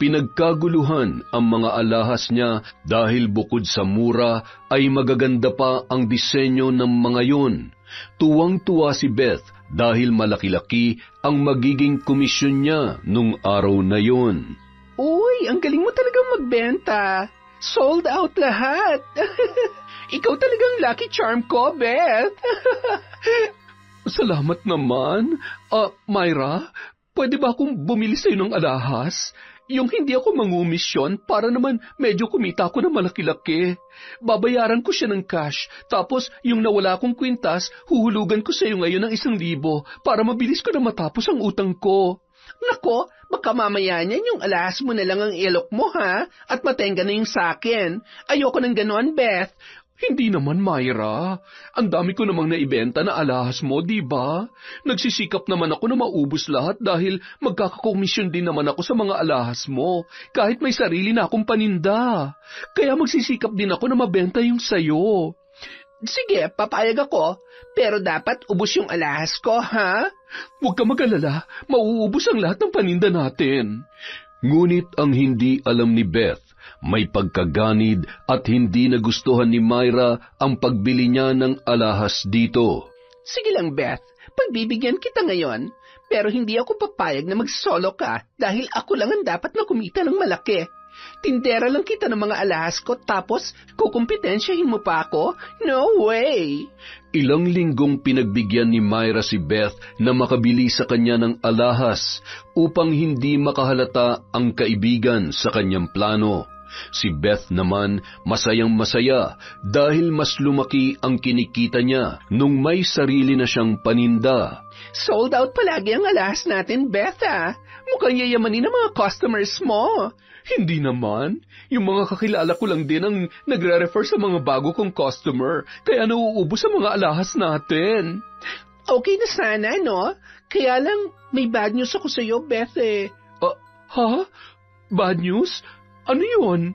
Pinagkaguluhan ang mga alahas niya dahil bukod sa mura ay magaganda pa ang disenyo ng mga yun. Tuwang-tuwa si Beth dahil malaki-laki ang magiging komisyon niya nung araw na yun. Uy, ang galing mo talagang magbenta. Sold out lahat. Ikaw talagang lucky charm ko, Beth. Salamat naman. Myra, pwede ba akong bumili sa'yo ng alahas? Yung hindi ako mangumisyon para naman medyo kumita ko na malaki-laki. Babayaran ko siya ng cash, tapos yung nawala kong kwintas, huhulugan ko sa'yo ngayon ng 1,000 para mabilis ko na matapos ang utang ko. Nako, baka mamaya niyan yung alahas mo na lang ang ilok mo, ha? At matenga na yung sakin. Ayoko ng ganon, Beth. Hindi naman, Myra. Ang dami ko namang naibenta na alahas mo, di ba? Nagsisikap naman ako na maubos lahat dahil magkakakomisyon din naman ako sa mga alahas mo, kahit may sarili na akong paninda. Kaya magsisikap din ako na mabenta yung sayo. Sige, papayag ako. Pero dapat ubos yung alahas ko, ha? Huwag ka mag-alala. Mauubos ang lahat ng paninda natin. Ngunit ang hindi alam ni Beth, may pagkaganid at hindi nagustuhan ni Myra ang pagbili niya ng alahas dito. Sige lang, Beth. Pagbibigyan kita ngayon. Pero hindi ako papayag na mag-solo ka dahil ako lang ang dapat na kumita ng malaki. Tindera lang kita ng mga alahas ko tapos kukumpetensyahin mo pa ako? No way! Ilang linggong pinagbigyan ni Myra si Beth na makabili sa kanya ng alahas upang hindi makahalata ang kaibigan sa kanyang plano. Si Beth naman masayang-masaya dahil mas lumaki ang kinikita niya nung may sarili na siyang paninda. Sold out palagi ang alahas natin, Beth, ah. Mukhang yayamanin ang mga customers mo. Hindi naman. Yung mga kakilala ko lang din ang nagre-refer sa mga bago kong customer, kaya nauubos ang mga alahas natin. Okay na sana, no? Kaya lang, may bad news ako sa'yo, Beth, eh. Ha? Bad news? Ano yun?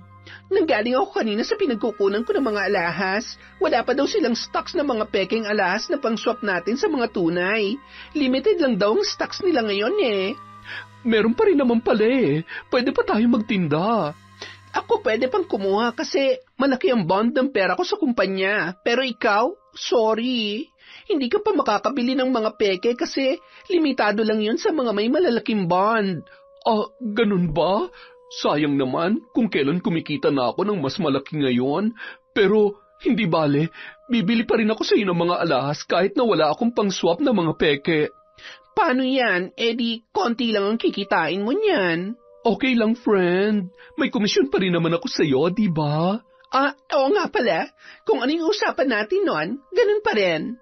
Nanggaling ako kanina sa pinagkukunan ko ng mga alahas. Wala pa daw silang stocks ng mga peking alahas na pang-swap natin sa mga tunay. Limited lang daw ang stocks nila ngayon, eh. Meron pa rin naman pala eh. Pwede pa tayo magtinda. Ako pwede pang kumuha kasi malaki ang bond ng pera ko sa kumpanya. Pero ikaw, sorry. Hindi ka pa makakabili ng mga peke kasi limitado lang yun sa mga may malalaking bond. Ganun ba? Sayang naman kung kailan kumikita na ako ng mas malaki ngayon. Pero hindi bale, bibili pa rin ako sa iyo ng mga alahas kahit na wala akong pang-swap na mga peke. Paano yan? Di konti lang ang kikitain mo niyan. Okay lang, friend. May komisyon pa rin naman ako sa iyo, di ba? Oo nga pala. Kung ano yung usapan natin noon, ganun pa rin.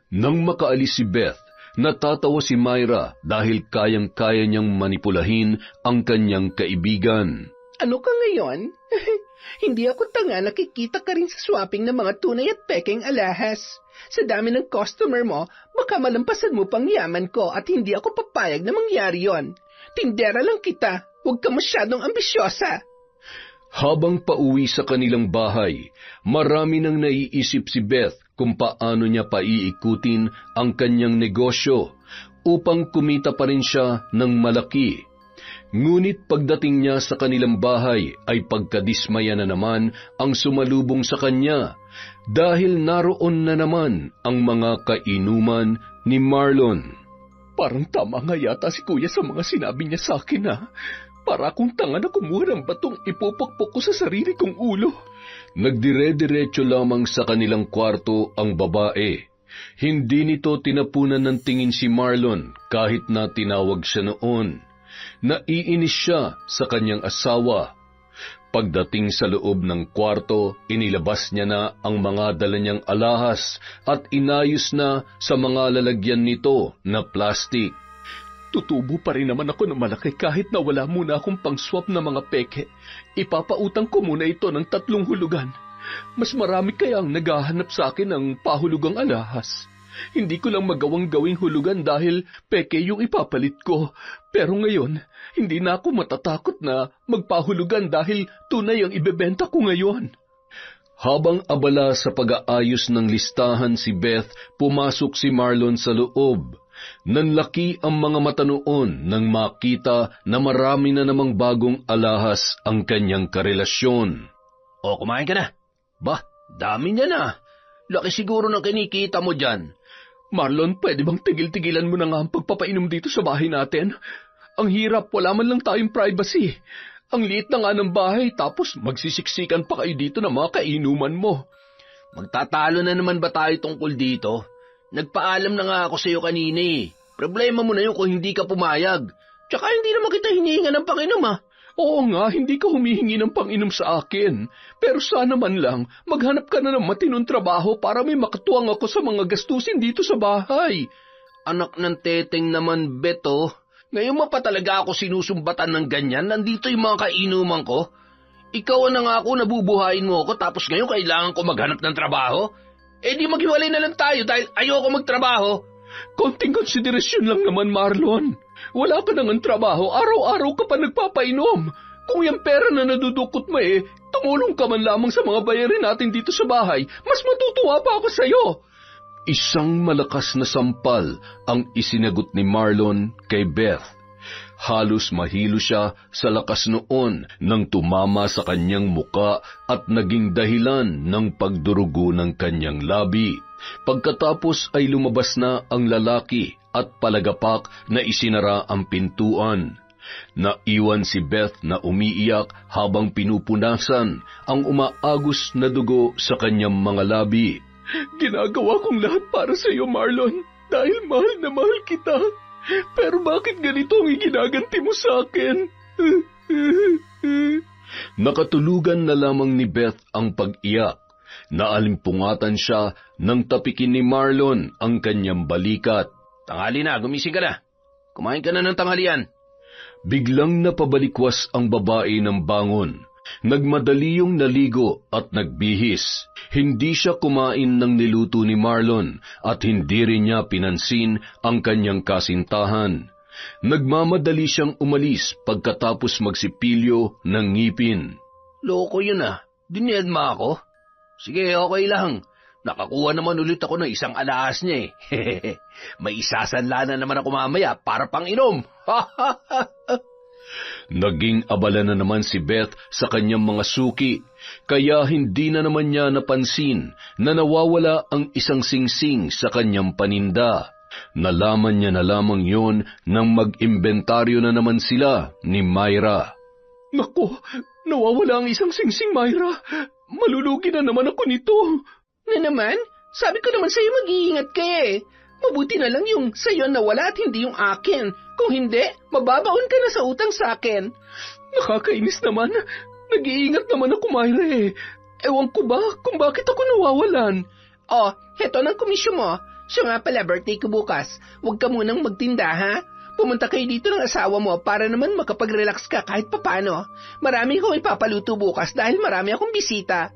Nang makaalis si Beth, natatawa si Myra dahil kayang-kaya niyang manipulahin ang kanyang kaibigan. Ano ka ngayon? Hindi ako tanga, nakikita ka rin sa swapping ng mga tunay at pekeng alahas. Sa dami ng customer mo, baka malampasan mo pang yaman ko at hindi ako papayag na mangyari yon. Tindera lang kita, huwag ka masyadong ambisyosa. Habang pauwi sa kanilang bahay, marami nang naiisip si Beth kung paano niya paiikutin ang kanyang negosyo upang kumita pa rin siya ng malaki. Ngunit pagdating niya sa kanilang bahay ay pagkadismaya na naman ang sumalubong sa kanya dahil naroon na naman ang mga kainuman ni Marlon. Parang tama nga yata si Kuya sa mga sinabi niya sa akin na para akong tanga na kumuha ng batong ipupukpok ko sa sarili kong ulo. Nagdire-diretso lamang sa kanilang kwarto ang babae. Hindi nito tinapunan ng tingin si Marlon kahit na tinawag siya noon. Naiinis siya sa kanyang asawa. Pagdating sa loob ng kwarto, inilabas niya na ang mga dala niyang alahas at inayos na sa mga lalagyan nito na plastik. Tutubo pa rin naman ako ng malaki kahit na wala muna akong pang-swap na mga peke. Ipapautang ko muna ito ng 3 hulugan. Mas marami kayang naghahanap sa akin ng pahulugang alahas. Hindi ko lang magawang gawing hulugan dahil peke yung ipapalit ko. Pero ngayon, hindi na ako matatakot na magpahulugan dahil tunay ang ibebenta ko ngayon. Habang abala sa pag-aayos ng listahan si Beth, pumasok si Marlon sa loob. Nanlaki ang mga mata noon nang makita na marami na namang bagong alahas ang kanyang karelasyon. Kumain ka na. Dami niya na. Laki siguro ng kinikita mo dyan. Marlon, pwede bang tigil-tigilan mo na nga ang pagpapainom dito sa bahay natin? Ang hirap, wala man lang tayong privacy. Ang liit na nga ng bahay, tapos magsisiksikan pa kayo dito ng mga kainuman mo. Magtatalo na naman ba tayo tungkol dito? Nagpaalam na nga ako sa iyo kanina eh. Problema mo na yun kung hindi ka pumayag. Tsaka hindi naman kita hinihinga ng panginom ah. Oo nga, hindi ka humihingi ng panginom sa akin. Pero sana man lang, maghanap ka na ng matinong trabaho para may makatuwang ako sa mga gastusin dito sa bahay. Anak ng teteng naman, Beto. Ngayon mo pa talaga ako sinusumbatan ng ganyan. Nandito yung mga kainuman ko. Ikaw na nga ako, nabubuhayin mo ako, tapos ngayon kailangan ko maghanap ng trabaho? Di maghiwalay na lang tayo dahil ayoko magtrabaho. Konting konsiderasyon lang naman, Marlon. Wala ka nang trabaho, araw-araw ka pa nagpapainom. Kung yung pera na nadudukot mo tumulong ka man lamang sa mga bayarin natin dito sa bahay, mas matutuwa pa ako sa'yo. Isang malakas na sampal ang isinagot ni Marlon kay Beth. Halos mahilo siya sa lakas noon nang tumama sa kanyang muka at naging dahilan ng pagdurugo ng kanyang labi. Pagkatapos ay lumabas na ang lalaki at palagapak na isinara ang pintuan. Naiwan si Beth na umiiyak habang pinupunasan ang umaagos na dugo sa kanyang mga labi. Ginagawa kong lahat para sa iyo, Marlon, dahil mahal na mahal kita. Pero bakit ganito ang iginaganti mo sa akin? Nakatulugan na lamang ni Beth ang pag-iyak. Naalimpungatan siya nang tapikin ni Marlon ang kanyang balikat. Tanghali na, gumising ka na. Kumain ka na ng tanghalian. Biglang napabalikwas ang babae ng bangon. Nagmadali yung naligo at nagbihis. Hindi siya kumain ng niluto ni Marlon at hindi rin niya pinansin ang kanyang kasintahan. Nagmamadali siyang umalis pagkatapos magsipilyo ng ngipin. Loko yun ah. Dinedma ako. Sige, okay lang. Nakakuha naman ulit ako ng isang alahas niya eh. May isasanla na naman ako mamaya para pang inom. Naging abala na naman si Beth sa kanyang mga suki, kaya hindi na naman niya napansin na nawawala ang isang singsing sa kanyang paninda. Nalaman niya na lamang yon nang mag-imbentaryo na naman sila ni Myra. Nako, nawawala ang isang singsing, Myra. Malulugi na naman ako nito. Na naman? Sabi ko naman sa'yo mag-iingat ka eh. Mabuti na lang yung sa'yo nawala at hindi yung akin. Kung hindi, mababaon ka na sa utang sa akin. Nakakainis naman. Nag-iingat naman ako, Myra eh. Ewan ko ba kung bakit ako nawawalan? Oh, heto ng komisyon mo. Siya nga pala, birthday ko bukas. Huwag ka munang magtinda, ha? Pumunta kayo dito ng asawa mo para naman makapag-relax ka kahit papano. Marami akong ipapaluto bukas dahil marami akong bisita.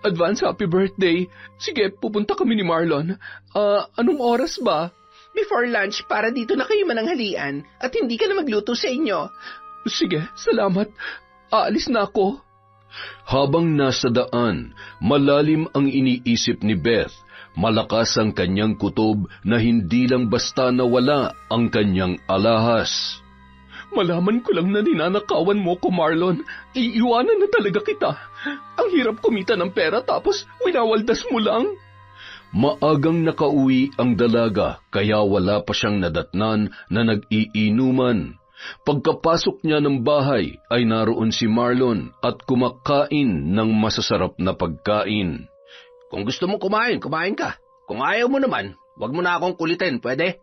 Advance happy birthday. Sige, pupunta kami ni Marlon. Anong oras ba? Before lunch para dito na kayo mananghalian at hindi ka na magluto sa inyo. Sige, salamat. Aalis na ako. Habang nasa daan, malalim ang iniisip ni Beth. Malakas ang kanyang kutob na hindi lang basta nawala ang kanyang alahas. Malaman ko lang na ninanakawan mo ko, Marlon. Iiwanan na talaga kita. Ang hirap kumita ng pera tapos winawaldas mo lang. Maagang nakauwi ang dalaga kaya wala pa siyang nadatnan na nag-iinuman. Pagkapasok niya ng bahay ay naroon si Marlon at kumakain ng masasarap na pagkain. Kung gusto mo kumain, kumain ka. Kung ayaw mo naman, wag mo na akong kulitin, pwede?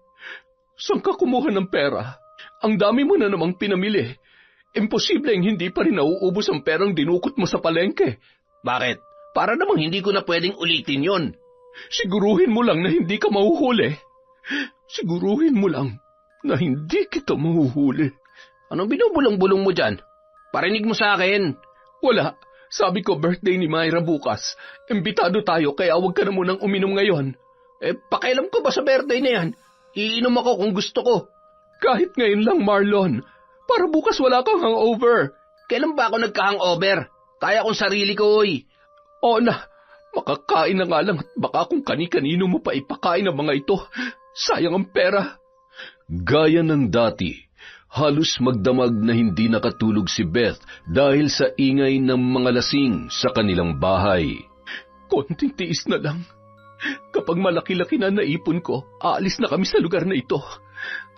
Saan ka kumuha ng pera? Ang dami mo na namang pinamili. Imposibleng hindi pa rin nauubos ang perang dinukot mo sa palengke. Bakit? Para namang hindi ko na pwedeng ulitin yon. Siguruhin mo lang na hindi ka mahuhuli. Siguruhin mo lang na hindi kita mahuhuli. Anong binubulong-bulong mo dyan? Parinig mo sa akin. Wala. Sabi ko birthday ni Myra bukas. Imbitado tayo kaya huwag ka na munang uminom ngayon. Pakialam ko ba sa birthday na yan? Iinom ako kung gusto ko. Kahit ngayon lang, Marlon. Para bukas wala kang hangover. Kailan ba ako nagka-hangover? Kaya kong sarili ko, oy. Oo na. Makakain na nga lang at baka kung kani-kanino mo pa ipakain ang mga ito. Sayang ang pera. Gaya ng dati, halos magdamag na hindi nakatulog si Beth dahil sa ingay ng mga lasing sa kanilang bahay. Konting tiis na lang. Kapag malaki-laki na naipon ko, aalis na kami sa lugar na ito.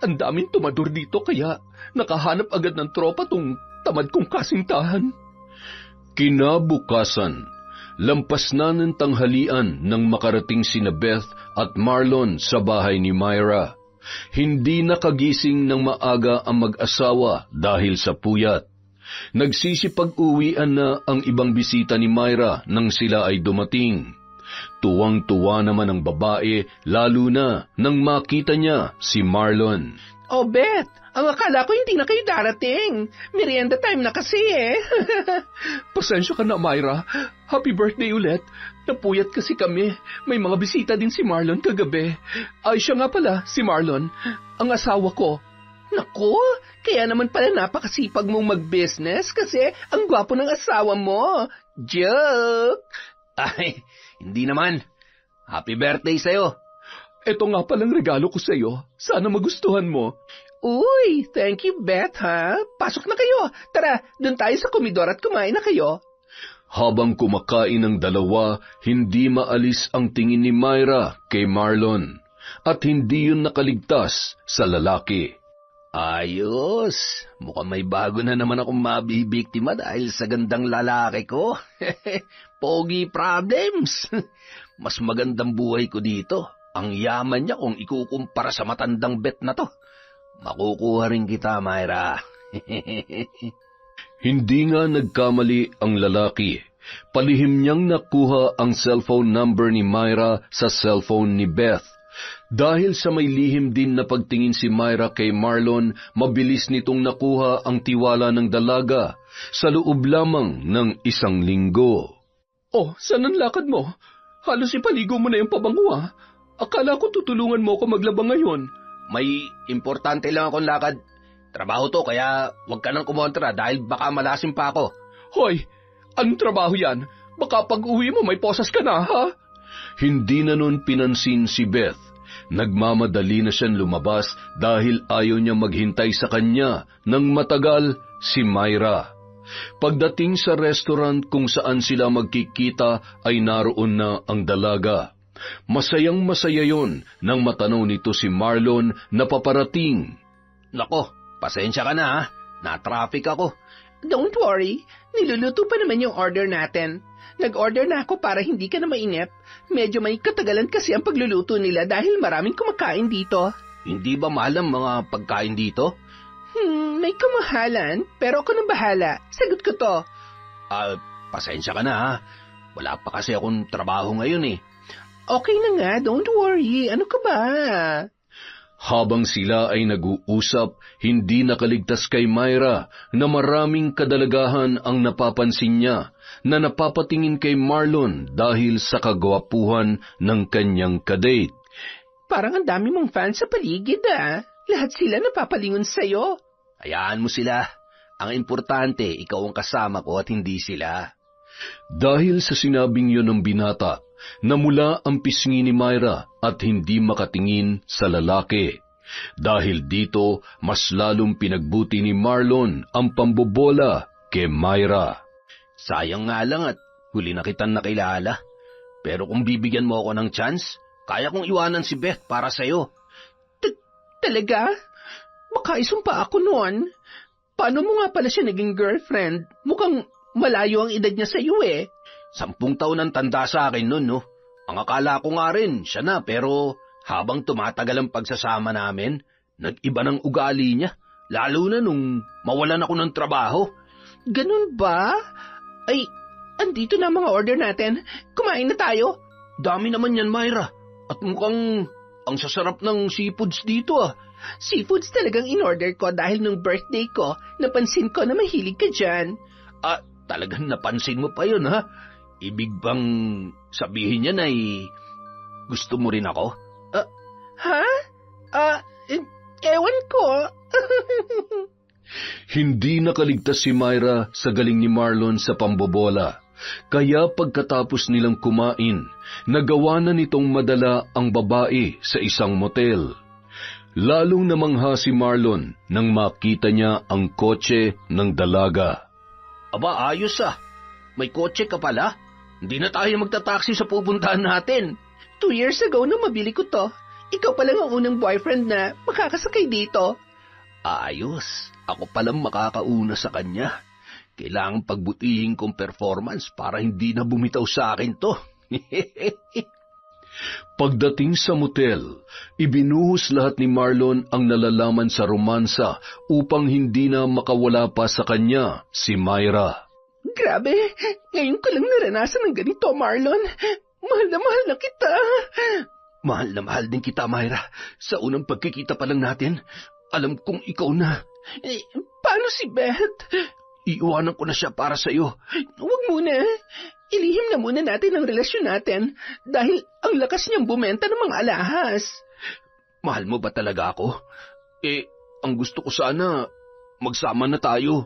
Ang daming tumador dito kaya nakahanap agad ng tropa tong tamad kong kasintahan. Kinabukasan, lampas na ng tanghalian nang makarating sina Beth at Marlon sa bahay ni Myra. Hindi nakagising ng maaga ang mag-asawa dahil sa puyat. Nagsisipag-uwian na ang ibang bisita ni Myra nang sila ay dumating. Tuwang-tuwa naman ang babae lalo na nang makita niya si Marlon. Oh, Beth, ang akala ko hindi na kayo darating. Merienda time na kasi eh. Pasensya ka na, Myra. Happy birthday ulit. Napuyat kasi kami. May mga bisita din si Marlon kagabi. Ay, siya nga pala, si Marlon. Ang asawa ko. Naku, kaya naman pala napakasipag mong mag-business kasi ang gwapo ng asawa mo. Joke! Ay, hindi naman. Happy birthday sa'yo. Ito nga palang regalo ko sa'yo. Sana magustuhan mo. Uy, thank you, Beth, ha? Pasok na kayo. Tara, dun tayo sa komedor at kumain na kayo. Habang kumakain ang dalawa, hindi maalis ang tingin ni Myra kay Marlon at hindi yun nakaligtas sa lalaki. Ayos, mukhang may bago na naman akong mabibiktima dahil sa gandang lalaki ko. Pogi problems. Mas magandang buhay ko dito. Ang yaman niya kung ikukumpara sa matandang bet na to. Makukuha rin kita, Myra. Hindi nga nagkamali ang lalaki. Palihim niyang nakuha ang cellphone number ni Myra sa cellphone ni Beth. Dahil sa may lihim din na pagtingin si Myra kay Marlon, mabilis nitong nakuha ang tiwala ng dalaga sa loob lamang ng 1 linggo. Oh, saan ang lakad mo? Halos ipaligo mo na yung pabango ah. Akala ko tutulungan mo ako maglaba ngayon. May importante lang akong lakad. Trabaho to, kaya huwag ka nang kumontra dahil baka malasim pa ako. Hoy, anong trabaho yan? Baka pag uwi mo may posas ka na, ha? Hindi na nun pinansin si Beth. Nagmamadali na siyang lumabas dahil ayaw niya maghintay sa kanya nang matagal si Myra. Pagdating sa restaurant kung saan sila magkikita ay naroon na ang dalaga. Masayang masaya yon nang matanaw nito si Marlon na paparating. Nako, pasensya ka na ha. Na-traffic ako. Don't worry, niluluto pa naman yung order natin. Nag-order na ako para hindi ka na mainip. Medyo may katagalan kasi ang pagluluto nila dahil maraming kumakain dito. Hindi ba mahal ang mga pagkain dito? May kamahalan, pero ako nang bahala. Sagot ko to. Pasensya ka na ha. Wala pa kasi akong trabaho ngayon eh. Okay na nga, don't worry. Ano ka ba? Habang sila ay nag-uusap, hindi nakaligtas kay Myra na maraming kadalagahan ang napapansin niya na napapatingin kay Marlon dahil sa kagwapuhan ng kanyang kadate. Parang ang dami mong fans sa paligid ah. Lahat sila napapalingon sa'yo. Hayaan mo sila. Ang importante, ikaw ang kasama ko at hindi sila. Dahil sa sinabing yun ng binata, namula ang pisngi ni Myra at hindi makatingin sa lalaki. Dahil dito, mas lalong pinagbuti ni Marlon ang pambobola kay Myra. Sayang nga lang at huli na kitang nakilala. Pero kung bibigyan mo ako ng chance, kaya kong iwanan si Beth para sa'yo. Talaga? Baka isumpa ako noon. Paano mo nga pala siya naging girlfriend? Mukhang malayo ang edad niya sa iyo eh. 10 taon ang tanda sa akin nun, no? Ang akala ko nga rin, siya na, pero habang tumatagal ang pagsasama namin, nag-iba ng ugali niya, lalo na nung mawalan ako ng trabaho. Ganun ba? Ay, andito na ang mga order natin. Kumain na tayo. Dami naman yan, Myra. At mukhang ang sasarap ng seafoods dito ah. Seafoods talagang in-order ko dahil nung birthday ko, napansin ko na mahilig ka dyan. Talagang napansin mo pa yun ha? Ibig bang sabihin yan ay gusto mo rin ako? Ha? Ewan ko. Hindi nakaligtas si Myra sa galing ni Marlon sa pambobola. Kaya pagkatapos nilang kumain, nagawa na nitong madala ang babae sa isang motel. Lalong namangha si Marlon nang makita niya ang kotse ng dalaga. Aba, ayos ah. May kotse ka pala? Hindi na tayo magta-taxi sa pupuntahan natin. 2 years ago nung mabili ko to, ikaw pa lang ang unang boyfriend na makakasakay dito. Ayos. Ako palang makakauna sa kanya. Kailangang pagbutihin kong performance para hindi na bumitaw sa akin to. Pagdating sa motel, ibinuhos lahat ni Marlon ang nalalaman sa romansa upang hindi na makawala pa sa kanya si Myra. Grabe, ngayon ko lang naranasan ng ganito, Marlon. Mahal na kita. Mahal na mahal din kita, Myra. Sa unang pagkikita pa lang natin, alam kong ikaw na. Paano si Beth? Iiwanan ko na siya para sa'yo. Huwag muna. Ilihim na muna natin ang relasyon natin dahil ang lakas niyang bumenta ng mga alahas. Mahal mo ba talaga ako? Ang gusto ko sana, magsama na tayo.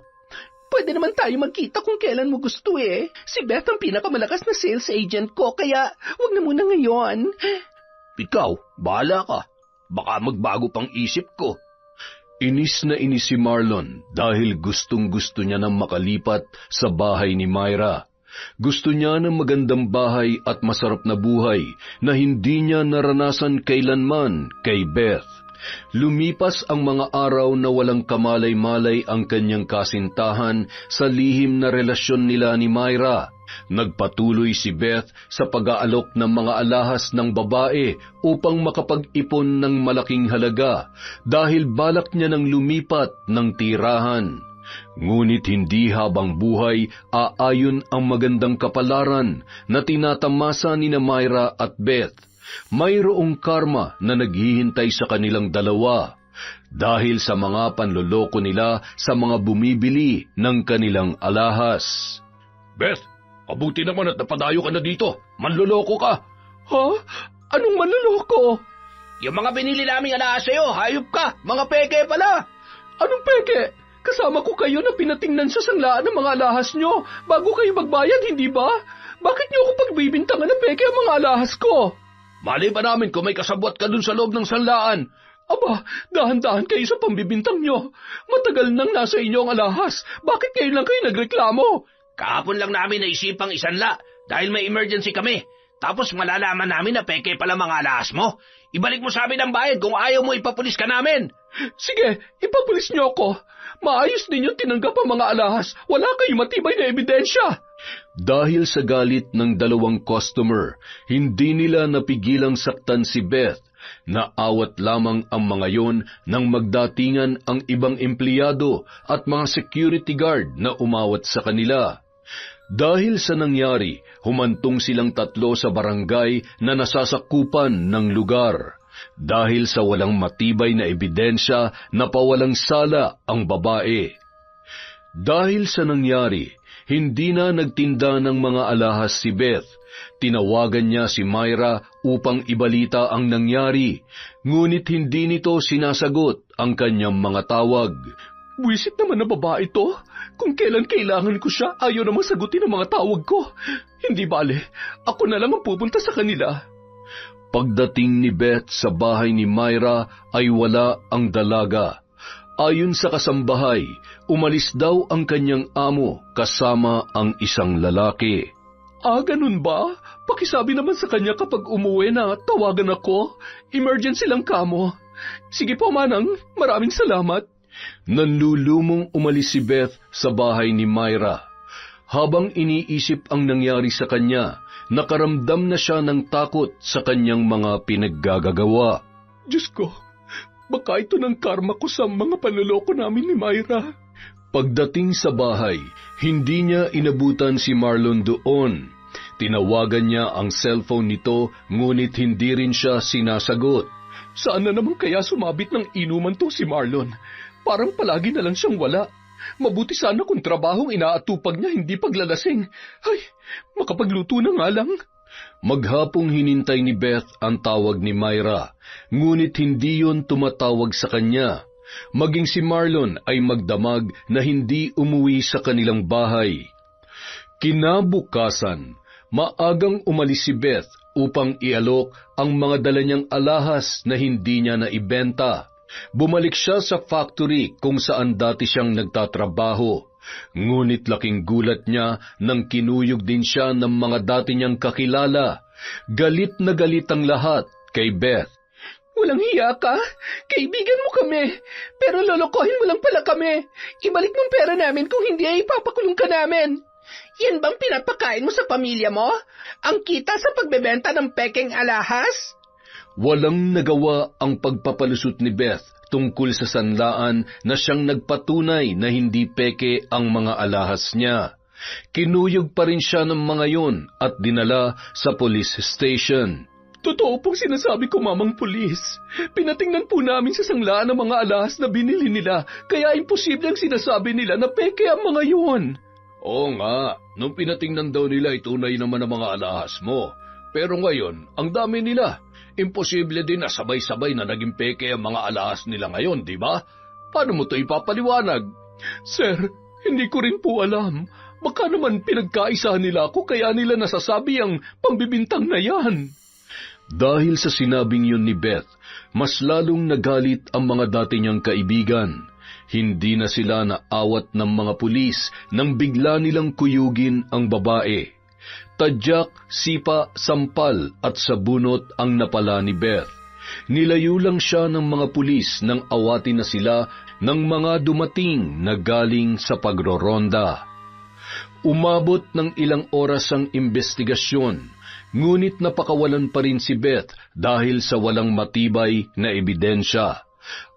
Pwede naman tayo magkita kung kailan mo gusto eh. Si Beth ang pinakamalakas na sales agent ko, kaya huwag na muna ngayon. Ikaw, bahala ka. Baka magbago pang isip ko. Inis na inis si Marlon dahil gustong-gusto niya nang makalipat sa bahay ni Myra. Gusto niya ng magandang bahay at masarap na buhay na hindi niya naranasan kailanman kay Beth. Lumipas ang mga araw na walang kamalay-malay ang kanyang kasintahan sa lihim na relasyon nila ni Myra. Nagpatuloy si Beth sa pag-aalok ng mga alahas ng babae upang makapag-ipon ng malaking halaga dahil balak niya nang lumipat ng tirahan. Ngunit hindi habang buhay aayon ang magandang kapalaran na tinatamasa ni na Myra at Beth. Mayroong karma na naghihintay sa kanilang dalawa dahil sa mga panloloko nila sa mga bumibili ng kanilang alahas. Beth, mabuti naman at napadayo ka na dito. Manloloko ka. Ha? Anong manloloko? Yung mga binili naming alahas sa'yo, hayop ka, mga peke pala. Anong peke? Kasama ko kayo na pinatingnan sa sanglaan ng mga alahas nyo bago kayo magbayad, hindi ba? Bakit nyo ako pagbibintangan ng peke ang mga alahas ko? Mali ba namin kung may kasabot ka dun sa loob ng sanlaan? Aba, dahan-dahan kayo sa pambibintang nyo. Matagal nang nasa inyo ang alahas. Bakit ngayon lang kayo nagreklamo? Kahapon lang namin naisipang isanla dahil may emergency kami. Tapos malalaman namin na peke pala mga alahas mo. Ibalik mo sa amin ang bayad kung ayaw mo ipapulis ka namin. Sige, ipapulis nyo ako. Maayos ninyong tinanggap ang mga alahas. Wala kayong matibay na ebidensya. Dahil sa galit ng dalawang customer, hindi nila napigilang saktan si Beth. Naawat lamang ang mga yon nang magdatingan ang ibang empleyado at mga security guard na umawat sa kanila. Dahil sa nangyari, humantong silang tatlo sa barangay na nasasakupan ng lugar. Dahil sa walang matibay na ebidensya, napawalang sala ang babae. Dahil sa nangyari, hindi na nagtinda ng mga alahas si Beth. Tinawagan niya si Myra upang ibalita ang nangyari, ngunit hindi nito sinasagot ang kanyang mga tawag. Buwisit naman na babae to. Kung kailan kailangan ko siya, ayaw namang sagutin ang mga tawag ko. Hindi bale, ako na lang ang pupunta sa kanila. Pagdating ni Beth sa bahay ni Myra ay wala ang dalaga. Ayon sa kasambahay, umalis daw ang kanyang amo kasama ang isang lalaki. Ganun ba? Pakisabi naman sa kanya kapag umuwi na tawagan ako. Emergency lang kamo. Sige po, Manang. Maraming salamat. Nanlulumong umalis si Beth sa bahay ni Myra. Habang iniisip ang nangyari sa kanya, nakaramdam na siya ng takot sa kanyang mga pinaggagawa. Diyos ko, baka ito ng karma ko sa mga panloloko namin ni Myra. Pagdating sa bahay, hindi niya inabutan si Marlon doon. Tinawagan niya ang cellphone nito, ngunit hindi rin siya sinasagot. Saan na naman kaya sumabit ng inuman to si Marlon? Parang palagi na lang siyang wala. Mabuti sana kung trabahong inaatupag niya, hindi paglalasing. Ay, makapagluto na nga lang. Maghapong hinintay ni Beth ang tawag ni Myra, ngunit hindi yon tumatawag sa kanya. Maging si Marlon ay magdamag na hindi umuwi sa kanilang bahay. Kinabukasan, maagang umalis si Beth upang ialok ang mga dala niyang alahas na hindi niya naibenta. Bumalik siya sa factory kung saan dati siyang nagtatrabaho. Ngunit laking gulat niya nang kinuyog din siya ng mga dati niyang kakilala. Galit na galit ang lahat kay Beth. Walang hiya ka? Kaibigan mo kami. Pero lolokohin mo lang pala kami. Ibalik mo ang pera namin kung hindi ay ipapakulong ka namin. Yan bang pinapakain mo sa pamilya mo? Ang kita sa pagbebenta ng pekeng alahas? Walang nagawa ang pagpapalusot ni Beth tungkol sa sanlaan na siyang nagpatunay na hindi peke ang mga alahas niya. Kinuyog pa rin siya ng mga yon at dinala sa police station. Totoo pong sinasabi ko, Mamang Pulis. Pinatingnan po namin sa sanglaan ang mga alahas na binili nila, kaya imposible ang sinasabi nila na peke ang mga yon. Oo nga, nung pinatingnan daw nila itunay naman ang mga alahas mo. Pero ngayon, ang dami nila. Imposible din na sabay-sabay na naging peke ang mga alahas nila ngayon, di ba? Paano mo ito ipapaliwanag? Sir, hindi ko rin po alam. Baka naman pinagkaisahan nila ako kaya nila nasasabi ang pambibintang na yan. Dahil sa sinabing yun ni Beth, mas lalong nagalit ang mga dati niyang kaibigan. Hindi na sila naawat ng mga pulis nang bigla nilang kuyugin ang babae. Tadyak, sipa, sampal at sabunot ang napala ni Beth. Nilayo lang siya ng mga pulis nang awatin na sila ng mga dumating na galing sa pagroronda. Umabot ng ilang oras ang investigasyon, ngunit napakawalan pa rin si Beth dahil sa walang matibay na ebidensya.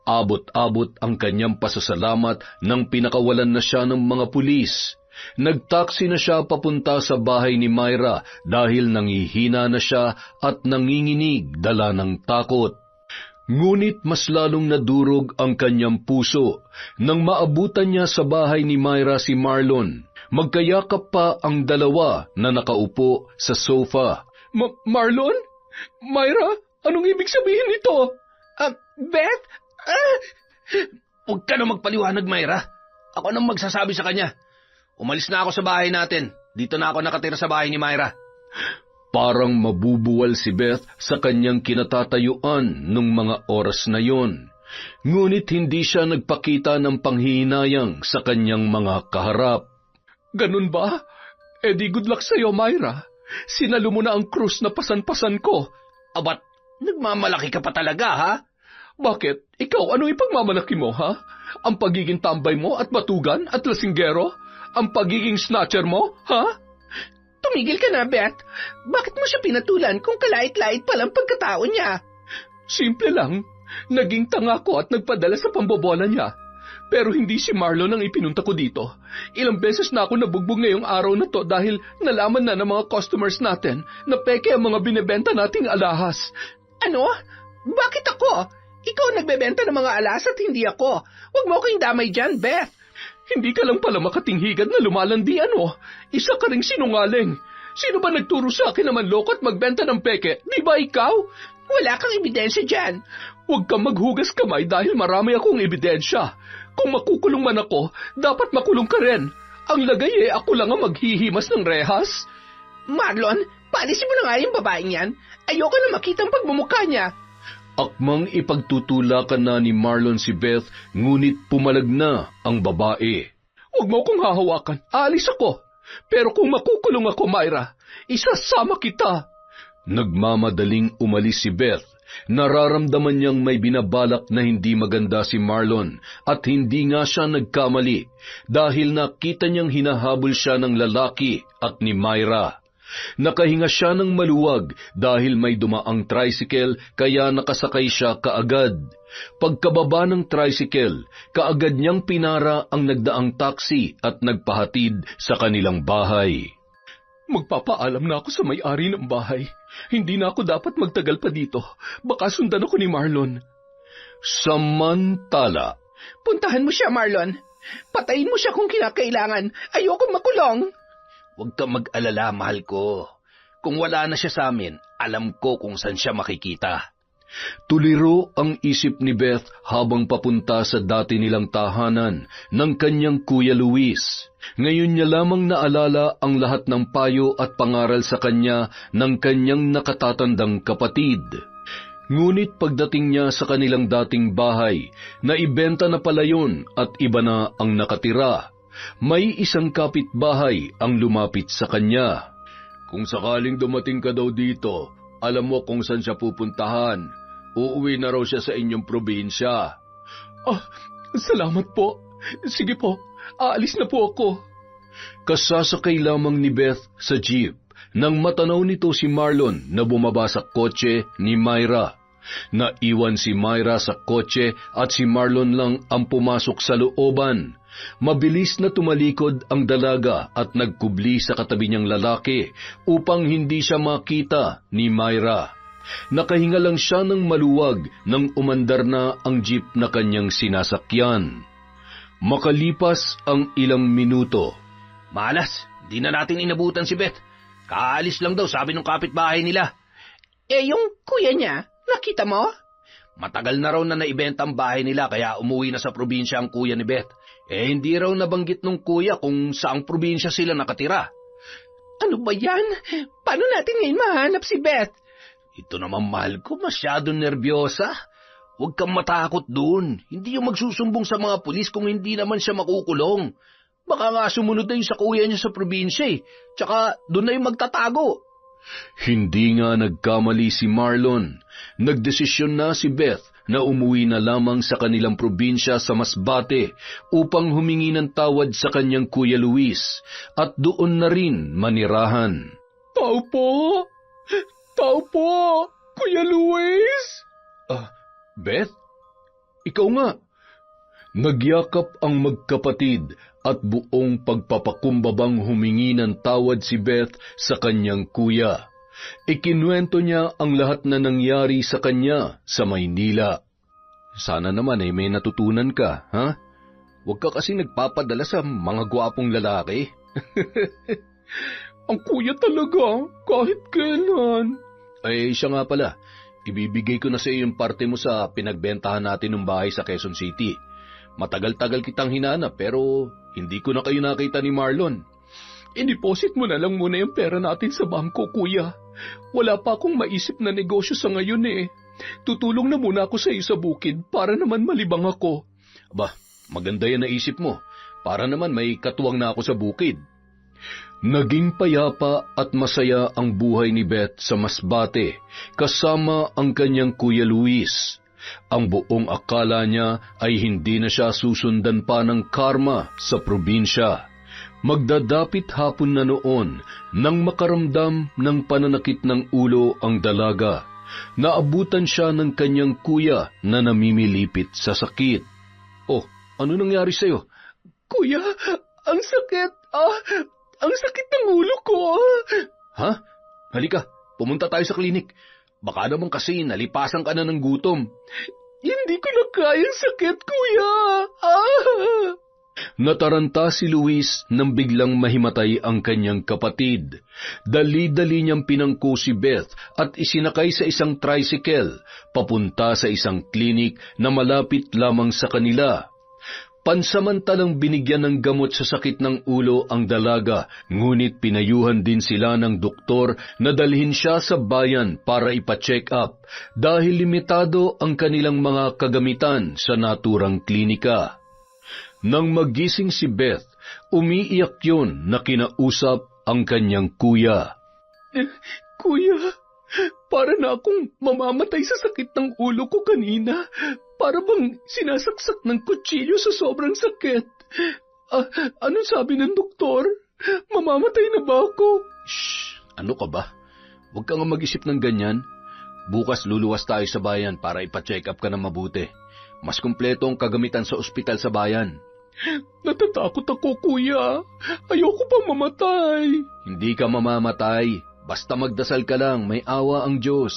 Abot-abot ang kanyang pasasalamat nang pinakawalan na siya ng mga pulis. Nagtaksi na siya papunta sa bahay ni Myra dahil nangihina na siya at nanginginig dala ng takot. Ngunit mas lalong nadurog ang kanyang puso nang maabutan niya sa bahay ni Myra si Marlon. Magkayakap pa ang dalawa na nakaupo sa sofa. Marlon? Myra? Anong ibig sabihin nito? Beth? Huwag ka na magpaliwanag, Myra. Ako nang magsasabi sa kanya. Umalis na ako sa bahay natin. Dito na ako nakatira sa bahay ni Myra. Parang mabubuwal si Beth sa kanyang kinatatayuan nung mga oras na yon. Ngunit hindi siya nagpakita ng panghihinayang sa kanyang mga kaharap. Ganun ba? Di good luck sa'yo, Myra. Sinalo mo na ang krus na pasan-pasan ko. Abat, nagmamalaki ka pa talaga, ha? Bakit? Ikaw, ano ipagmamalaki mo, ha? Ang pagiging tambay mo at batugan at lasinggero? Ang pagiging snatcher mo, ha? Tumigil ka na, Beth. Bakit mo siya pinatulan kung kalait-lait palang pagkatao niya? Simple lang. Naging tanga ko at nagpadala sa pambobola niya. Pero hindi si Marlon ang ipinunta ko dito. Ilang beses na ako nabugbog ngayong araw na to dahil nalaman na ng mga customers natin na peke ang mga binebenta nating alahas. Ano? Bakit ako? Ikaw nagbebenta ng mga alas at hindi ako. Huwag mo akong damay dyan, Beth. Hindi ka lang pala makatinghigad na lumalandi, ano? Isa ka ring sinungaling. Sino ba nagturo sa akin na manloko at magbenta ng peke? Di ba ikaw? Wala kang ebidensya dyan. Huwag kang maghugas kamay dahil marami akong ebidensya. Kung makukulong man ako, dapat makulong ka rin. Ang lagay ako lang ang maghihimas ng rehas. Marlon, paalisin mo na nga yung babaeng yan. Ayoko na makita ang pagmumukha niya. Akmang ipagtutulakan na ni Marlon si Beth, ngunit pumalag na ang babae. Huwag mo akong hahawakan. Aalis ako. Pero kung makukulong ako, Myra, isasama kita. Nagmamadaling umalis si Beth. Nararamdaman niyang may binabalak na hindi maganda si Marlon at hindi nga siya nagkamali dahil nakita niyang hinahabol siya ng lalaki at ni Myra. Nakahinga siya ng maluwag dahil may dumaang tricycle kaya nakasakay siya kaagad. Pagkababa ng tricycle, kaagad niyang pinara ang nagdaang taxi at nagpahatid sa kanilang bahay. Magpapaalam na ako sa may-ari ng bahay. Hindi na ako dapat magtagal pa dito. Baka sundan ako ni Marlon. Samantala, puntahan mo siya, Marlon. Patayin mo siya kung kinakailangan. Ayoko makulong. Huwag kang mag-alala, mahal ko. Kung wala na siya sa amin, alam ko kung saan siya makikita. tuliro ang isip ni Beth habang papunta sa dati nilang tahanan ng kanyang Kuya Luis. Ngayon niya lamang naalala ang lahat ng payo at pangaral sa kanya ng kanyang nakatatandang kapatid. Ngunit pagdating niya sa kanilang dating bahay, naibenta na pala yun at iba na ang nakatira. May isang kapitbahay ang lumapit sa kanya. Kung sakaling dumating ka daw dito, alam mo kung saan siya pupuntahan. Uuwi na raw siya sa inyong probinsya. Salamat po. Sige po, aalis na po ako. Kasasakay lamang ni Beth sa jeep nang matanaw nito si Marlon na bumaba sa kotse ni Myra. Naiwan si Myra sa kotse at si Marlon lang ang pumasok sa looban. Mabilis na tumalikod ang dalaga at nagkubli sa katabi niyang lalaki upang hindi siya makita ni Myra. Nakahinga lang siya ng maluwag nang umandar na ang jeep na kanyang sinasakyan. Makalipas ang ilang minuto. Malas, di na natin inabutan si Beth. Kaalis lang daw, sabi ng kapitbahay nila. Yung kuya niya, nakita mo? Matagal na raw na naibenta ang bahay nila kaya umuwi na sa probinsya ang kuya ni Beth. Hindi raw nabanggit ng kuya kung saang probinsya sila nakatira. Ano ba yan? Paano natin ngayon mahanap si Beth? Ito naman mahal ko, masyado nervyosa. Huwag kang matakot dun. Hindi yung magsusumbong sa mga pulis kung hindi naman siya makukulong. Baka nga sumunod na yung sa kuya niya sa probinsya Tsaka doon na yung magtatago. Hindi nga nagkamali si Marlon. Nagdesisyon na si Beth na umuwi na lamang sa kanilang probinsya sa Masbate upang humingi ng tawad sa kanyang Kuya Luis at doon na rin manirahan. Tao po! Tao po! Kuya Luis! Beth? ikaw nga. Nagyakap ang magkapatid at buong pagpapakumbabang humingi ng tawad si Beth sa kanyang kuya. Ikinuwento niya ang lahat na nangyari sa kanya sa Maynila. Sana naman may natutunan ka, ha? Huwag ka kasi nagpapadala sa mga gwapong lalaki. Ang kuya talaga, kahit kailan. Siya nga pala, ibibigay ko na sa iyo yung parte mo sa pinagbentahan natin ng bahay sa Quezon City. Matagal-tagal kitang hinanap pero hindi ko na kayo nakita ni Marlon. I-deposit mo na lang muna yung pera natin sa bangko, kuya. Wala pa akong maisip na negosyo sa ngayon eh. Tutulong na muna ako sa iyo sa bukid para naman malibang ako. Aba, maganda yan naisip mo. Para naman may katuwang na ako sa bukid. Naging payapa at masaya ang buhay ni Beth sa Masbate kasama ang kanyang Kuya Luis. Ang buong akala niya ay hindi na siya susundan pa ng karma sa probinsya. Magdadapit hapon na noon nang makaramdam ng pananakit ng ulo ang dalaga. Naabutan siya ng kanyang kuya na namimilipit sa sakit. Oh, ano nangyari sa'yo? Kuya, ang sakit. Ang sakit ng ulo ko. Ha? Halika, pumunta tayo sa klinik. Baka naman kasi nalipasan ka na ng gutom. Hindi ko na kayang sakit, kuya. Nataranta si Luis nang biglang mahimatay ang kanyang kapatid. Dali-dali niyang pinangko si Beth at isinakay sa isang tricycle papunta sa isang klinik na malapit lamang sa kanila. Pansamantalang binigyan ng gamot sa sakit ng ulo ang dalaga, ngunit pinayuhan din sila ng doktor na dalhin siya sa bayan para ipa-check up dahil limitado ang kanilang mga kagamitan sa naturang klinika. Nang magising si Beth, umiiyak yun na kinausap ang kanyang kuya. Kuya, para na akong mamamatay sa sakit ng ulo ko kanina. Para bang sinasaksak ng kutsilyo sa sobrang sakit. Ano sabi ng doktor? Mamamatay na ba ako? Shh! Ano ka ba? Huwag kang mag-isip ng ganyan. Bukas luluwas tayo sa bayan para ipa-check up ka ng mabuti. Mas kumpleto ang kagamitan sa ospital sa bayan. Natatakot ako, kuya. Ayoko pang mamatay. Hindi ka mamamatay. Basta magdasal ka lang, may awa ang Diyos.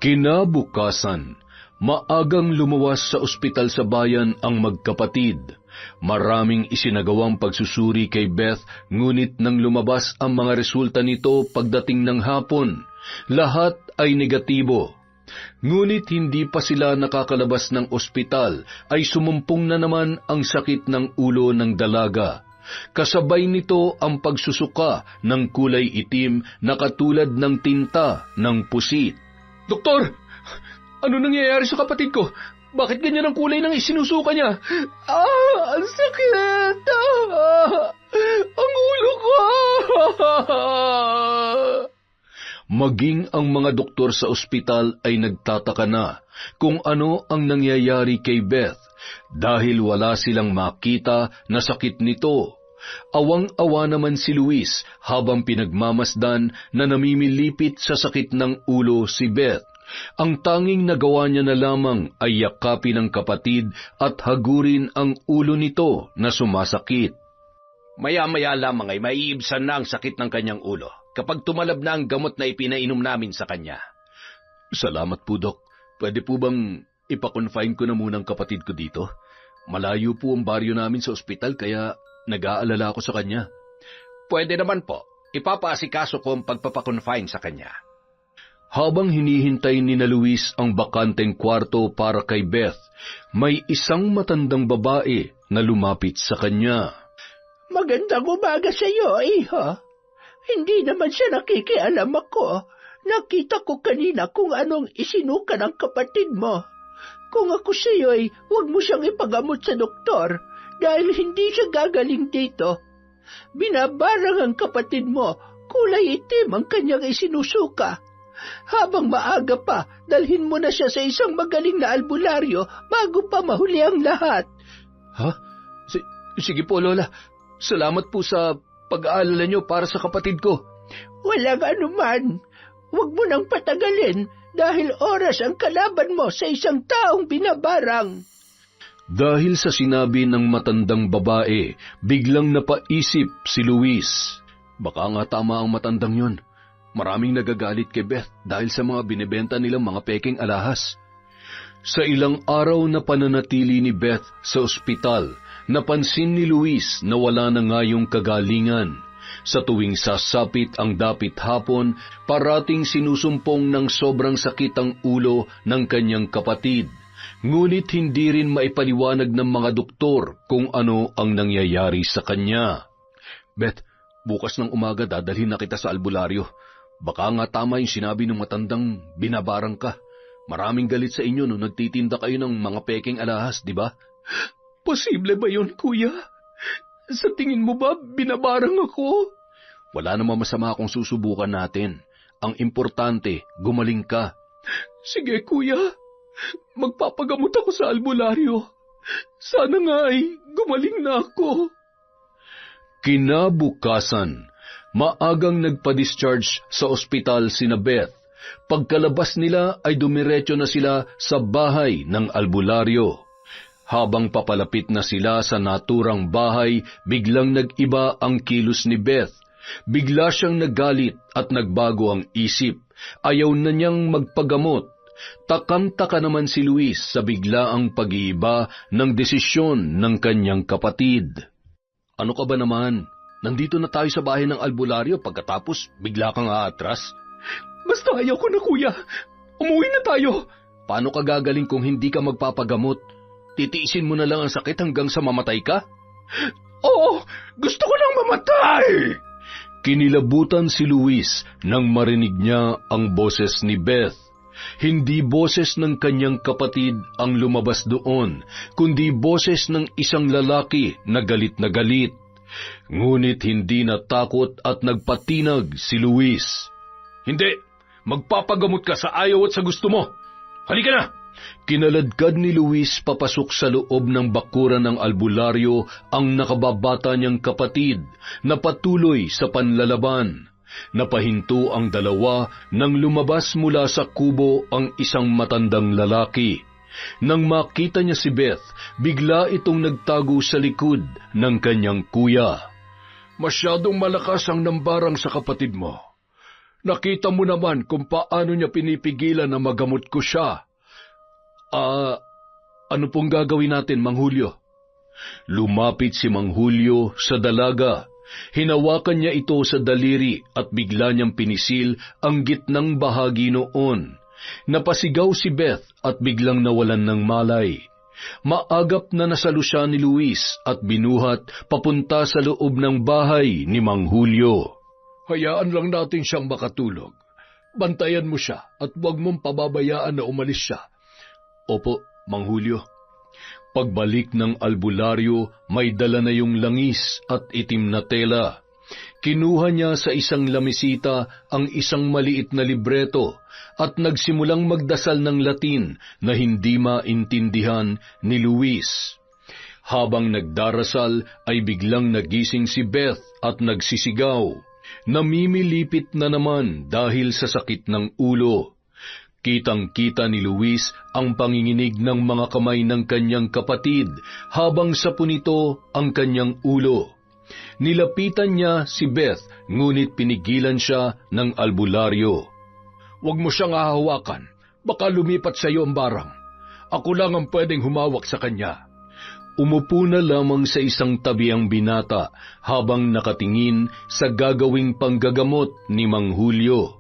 Kinabukasan, maagang lumuwas sa ospital sa bayan ang magkapatid. Maraming isinagawang pagsusuri kay Beth, ngunit nang lumabas ang mga resulta nito pagdating ng hapon, lahat ay negatibo. Ngunit hindi pa sila nakakalabas ng ospital ay sumumpong na naman ang sakit ng ulo ng dalaga. Kasabay nito ang pagsusuka ng kulay itim na katulad ng tinta ng pusit. Doktor! Ano nangyayari sa kapatid ko? Bakit ganyan ang kulay ng isinusuka niya? Ang sakit! Ang ulo ko! Maging ang mga doktor sa ospital ay nagtataka na kung ano ang nangyayari kay Beth dahil wala silang makita na sakit nito. Awang-awa naman si Luis habang pinagmamasdan na namimilipit sa sakit ng ulo si Beth. Ang tanging nagawa niya na lamang ay yakapin ang kapatid at hagurin ang ulo nito na sumasakit. Maya-maya lamang ay maiibsan na ang sakit ng kanyang ulo kapag tumalab na ang gamot na ipinainom namin sa kanya. Salamat po, Dok. Pwede po bang ipakonfine ko na muna ang kapatid ko dito? Malayo po ang baryo namin sa ospital kaya nag-aalala ako sa kanya. Pwede naman po. Ipapaasikaso ko ang pagpapakonfine sa kanya. Habang hinihintay ni na Luis ang bakanteng kwarto para kay Beth, may isang matandang babae na lumapit sa kanya. Magandang umaga sa iyo, iha. Hindi naman siya nakikialam ako. Nakita ko kanina kung anong isinuka ng kapatid mo. Kung ako sa iyo ay huwag mo siyang ipagamot sa doktor dahil hindi siya gagaling dito. Binabarang ang kapatid mo, kulay itim ang kanyang isinusuka. Habang maaga pa, dalhin mo na siya sa isang magaling na albularyo bago pa mahuli ang lahat. Ha? Sige po, Lola. Salamat po sa pag-aalala niyo para sa kapatid ko. Walang anuman. Huwag mo nang patagalin dahil oras ang kalaban mo sa isang taong binabarang. Dahil sa sinabi ng matandang babae, biglang napaisip si Luis. Baka nga tama ang matandang yun. Maraming nagagalit kay Beth dahil sa mga binibenta nilang mga peking alahas. Sa ilang araw na pananatili ni Beth sa ospital, napansin ni Luis na wala na nga yung kagalingan. Sa tuwing sasapit ang dapit hapon, parating sinusumpong ng sobrang sakit ang ulo ng kanyang kapatid. Ngunit hindi rin maipaliwanag ng mga doktor kung ano ang nangyayari sa kanya. Beth, bukas ng umaga dadalhin na kita sa albularyo. Baka nga tama yung sinabi ng matandang binabarang ka. Maraming galit sa inyo nung nagtitinda kayo ng mga peking alahas, di ba? Posible ba yun, kuya? Sa tingin mo ba binabarang ako? Wala namang masama kung susubukan natin. Ang importante, gumaling ka. Sige, kuya. Magpapagamot ako sa albularyo. Sana nga ay gumaling na ako. Kinabukasan, maagang nagpa-discharge sa ospital sina Beth. Pagkalabas nila ay dumiretso na sila sa bahay ng albularyo. Habang papalapit na sila sa naturang bahay, biglang nag-iba ang kilos ni Beth. Bigla siyang nagalit at nagbago ang isip. Ayaw na niyang magpagamot. Takang-taka naman si Luis sa biglaang pag-iiba ng desisyon ng kanyang kapatid. Ano ka ba naman? Nandito na tayo sa bahay ng albularyo pagkatapos bigla kang aatras? Basta ayaw ko na, kuya. Umuwi na tayo. Paano ka gagaling kung hindi ka magpapagamot? Titiisin mo na lang ang sakit hanggang sa mamatay ka? Oo, gusto ko nang mamatay! Kinilabutan si Luis nang marinig niya ang boses ni Beth. Hindi boses ng kanyang kapatid ang lumabas doon, kundi boses ng isang lalaki na galit na galit. Ngunit hindi natakot at nagpatinag si Luis. Hindi! Magpapagamot ka sa ayaw at sa gusto mo! Halika na! Kinaladkad ni Luis papasok sa loob ng bakuran ng albularyo ang nakababata niyang kapatid na patuloy sa panlalaban. Napahinto ang dalawa nang lumabas mula sa kubo ang isang matandang lalaki. Nang makita niya si Beth, bigla itong nagtago sa likod ng kanyang kuya. Masyadong malakas ang nambarang sa kapatid mo. Nakita mo naman kung paano niya pinipigilan na magamot ko siya. Ano pong gagawin natin, Mang Julio? Lumapit si Mang Julio sa dalaga. Hinawakan niya ito sa daliri at bigla niyang pinisil ang gitnang bahagi noon. Napasigaw si Beth at biglang nawalan ng malay. Maagap na nasalo siya ni Luis at binuhat papunta sa loob ng bahay ni Mang Julio. Hayaan lang natin siyang makatulog. Bantayan mo siya at huwag mong pababayaan na umalis siya. Opo, Mang Julio. Pagbalik ng albularyo, may dala na yung langis at itim na tela. Kinuha niya sa isang lamisita ang isang maliit na libreto at nagsimulang magdasal ng Latin na hindi maintindihan ni Luis. Habang nagdarasal ay biglang nagising si Beth at nagsisigaw. Namimilipit na naman dahil sa sakit ng ulo. Kitang-kita ni Luis ang panginginig ng mga kamay ng kanyang kapatid habang sapo nito ang kanyang ulo. Nilapitan niya si Beth ngunit pinigilan siya ng albularyo. Huwag mo siyang hahawakan. Baka lumipat sa iyo ang barang. Ako lang ang pwedeng humawak sa kanya. Umupo na lamang sa isang tabi ang binata habang nakatingin sa gagawing panggagamot ni Mang Julio.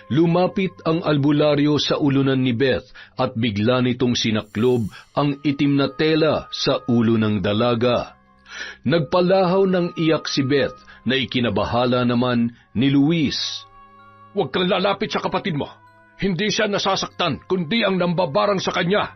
Lumapit ang albularyo sa ulunan ni Beth at bigla nitong sinaklob ang itim na tela sa ulo ng dalaga. Nagpalahaw ng iyak si Beth na ikinabahala naman ni Luis. Huwag kang lalapit sa kapatid mo. Hindi siya nasasaktan, kundi ang nambabarang sa kanya.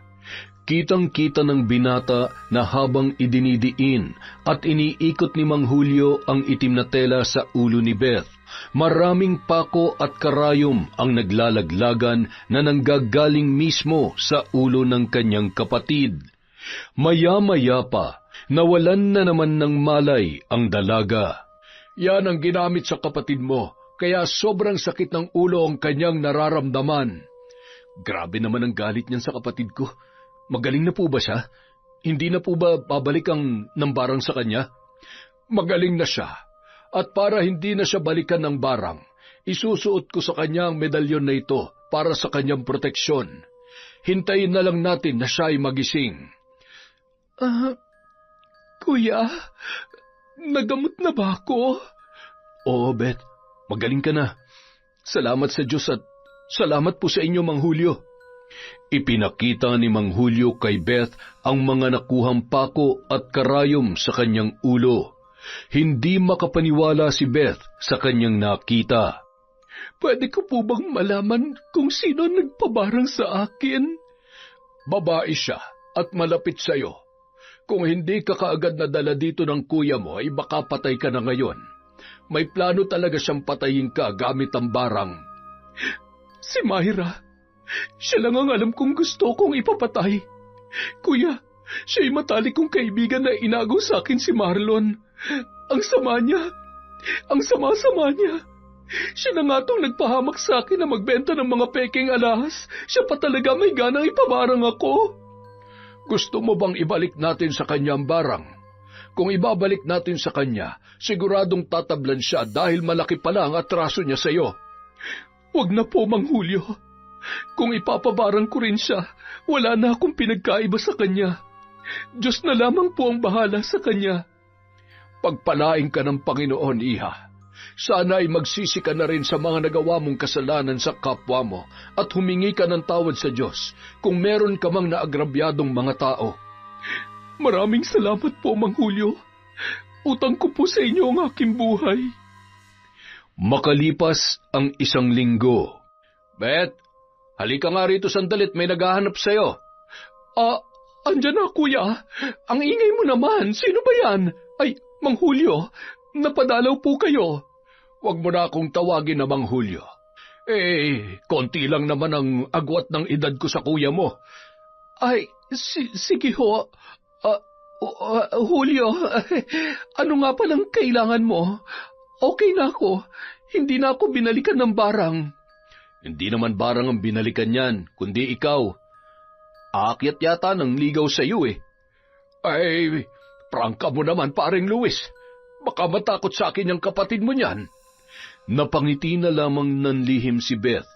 Kitang-kita ng binata na habang idinidiin at iniikot ni Mang Julio ang itim na tela sa ulo ni Beth, maraming pako at karayom ang naglalaglagan na nanggagaling mismo sa ulo ng kanyang kapatid. Maya-maya pa, nawalan na naman ng malay ang dalaga. Yan ang ginamit sa kapatid mo, kaya sobrang sakit ng ulo ang kanyang nararamdaman. Grabe naman ang galit niyan sa kapatid ko. Magaling na po ba siya? Hindi na po ba babalik ang nambarang sa kanya? Magaling na siya. At para hindi na siya balikan ng barang, isusuot ko sa kanya ang medalyon na ito para sa kanyang proteksyon. Hintayin na lang natin na siya ay magising. Kuya, nagamot na ba ako? Oo, Beth. Magaling ka na. Salamat sa Diyos at salamat po sa inyo, Mang Julio. Ipinakita ni Mang Julio kay Beth ang mga nakuhang pako at karayom sa kanyang ulo. Hindi makapaniwala si Beth sa kanyang nakita. Pwede ko po bang malaman kung sino nagpabarang sa akin? Babae siya at malapit sa'yo. Kung hindi ka kaagad nadala dito ng kuya mo, ay baka patay ka na ngayon. May plano talaga siyang patayin ka gamit ang barang. Si Myra. Siya lang ang alam kong gusto kong ipapatay. Kuya, siya'y matalik kong kaibigan na inago sa akin si Marlon. Ang sama niya. Ang sama-sama niya. Siya na nga itong nagpahamak sa akin na magbenta ng mga peking alahas. Siya pa talaga may ganang ipabarang ako. Gusto mo bang ibalik natin sa kanya ang barang? Kung ibabalik natin sa kanya, siguradong tatablan siya dahil malaki pala ang atraso niya sa iyo. Huwag na po, Mang Julio. Kung ipapabarang ko rin siya, wala na akong pinagkaiba sa kanya. Diyos na lamang po ang bahala sa kanya. Pagpalain ka ng Panginoon, Iha. Sana ay magsisi ka na rin sa mga nagawa mong kasalanan sa kapwa mo at humingi ka ng tawad sa Diyos kung meron ka mang naagrabyadong mga tao. Maraming salamat po, Mang Julio. Utang ko po sa inyo ang aking buhay. Makalipas ang 1 linggo. Beth, halika nga rito sandalit, may naghahanap sa'yo. Andyan na, kuya. Ang ingay mo naman. Sino ba yan? Ay, Mang Julio, napadalaw po kayo. Huwag mo na akong tawagin na Mang Julio. Konti lang naman ang agwat ng edad ko sa kuya mo. Ay, sige ho. Julio, ano nga palang kailangan mo? Okay na ako. Hindi na ako binalikan ng barang. Hindi naman barang ang binalikan niyan, kundi ikaw. Aakyat yata ng ligaw sa iyo eh. Ay, prangka mo naman, paring Luis. Baka matakot sa akin yung kapatid mo niyan. Napangiti na lamang ng lihim si Beth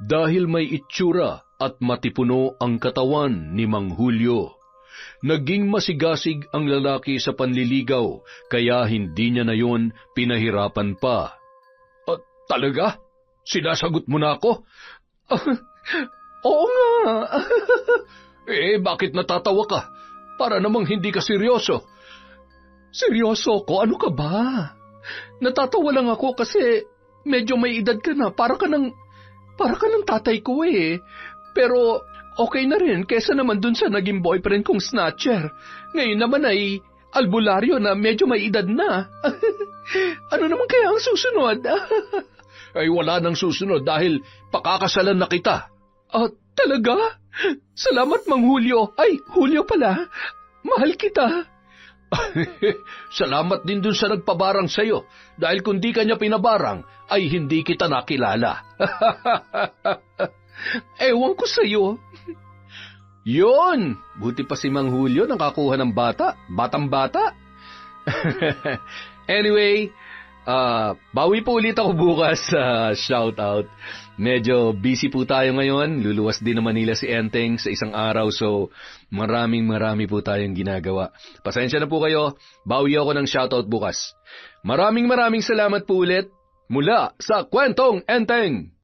dahil may itsura at matipuno ang katawan ni Mang Julio. Naging masigasig ang lalaki sa panliligaw, kaya hindi niya na yon pinahirapan pa. Talaga? Sinasagot mo na ako? Oo nga. Bakit natatawa ka? Para namang hindi ka seryoso. Seryoso ko? Ano ka ba? Natatawa lang ako kasi medyo may edad ka na. Para ka ng tatay ko eh. Pero okay na rin kesa naman dun sa naging boyfriend kong snatcher. Ngayon naman ay albularyo na medyo may edad na. Ano naman kaya ang susunod? Ay wala nang susunod dahil pakakasalan na kita. Talaga? Salamat, Mang Julio. Ay, Julio pala. Mahal kita. Salamat din dun sa nagpabarang sa'yo dahil kung di ka niya pinabarang ay hindi kita nakilala. Ewan ko sa'yo. Yun! Buti pa si Mang Julio nakakuha ng batang-bata. Anyway, bawi po ulit ako bukas sa shoutout. Medyo busy po tayo ngayon. Luluwas din naman nila si Enteng sa isang araw, so marami po tayong ginagawa. Pasensya na po kayo, bawi ako ng shoutout bukas. Maraming salamat po ulit mula sa Kwentong Enteng!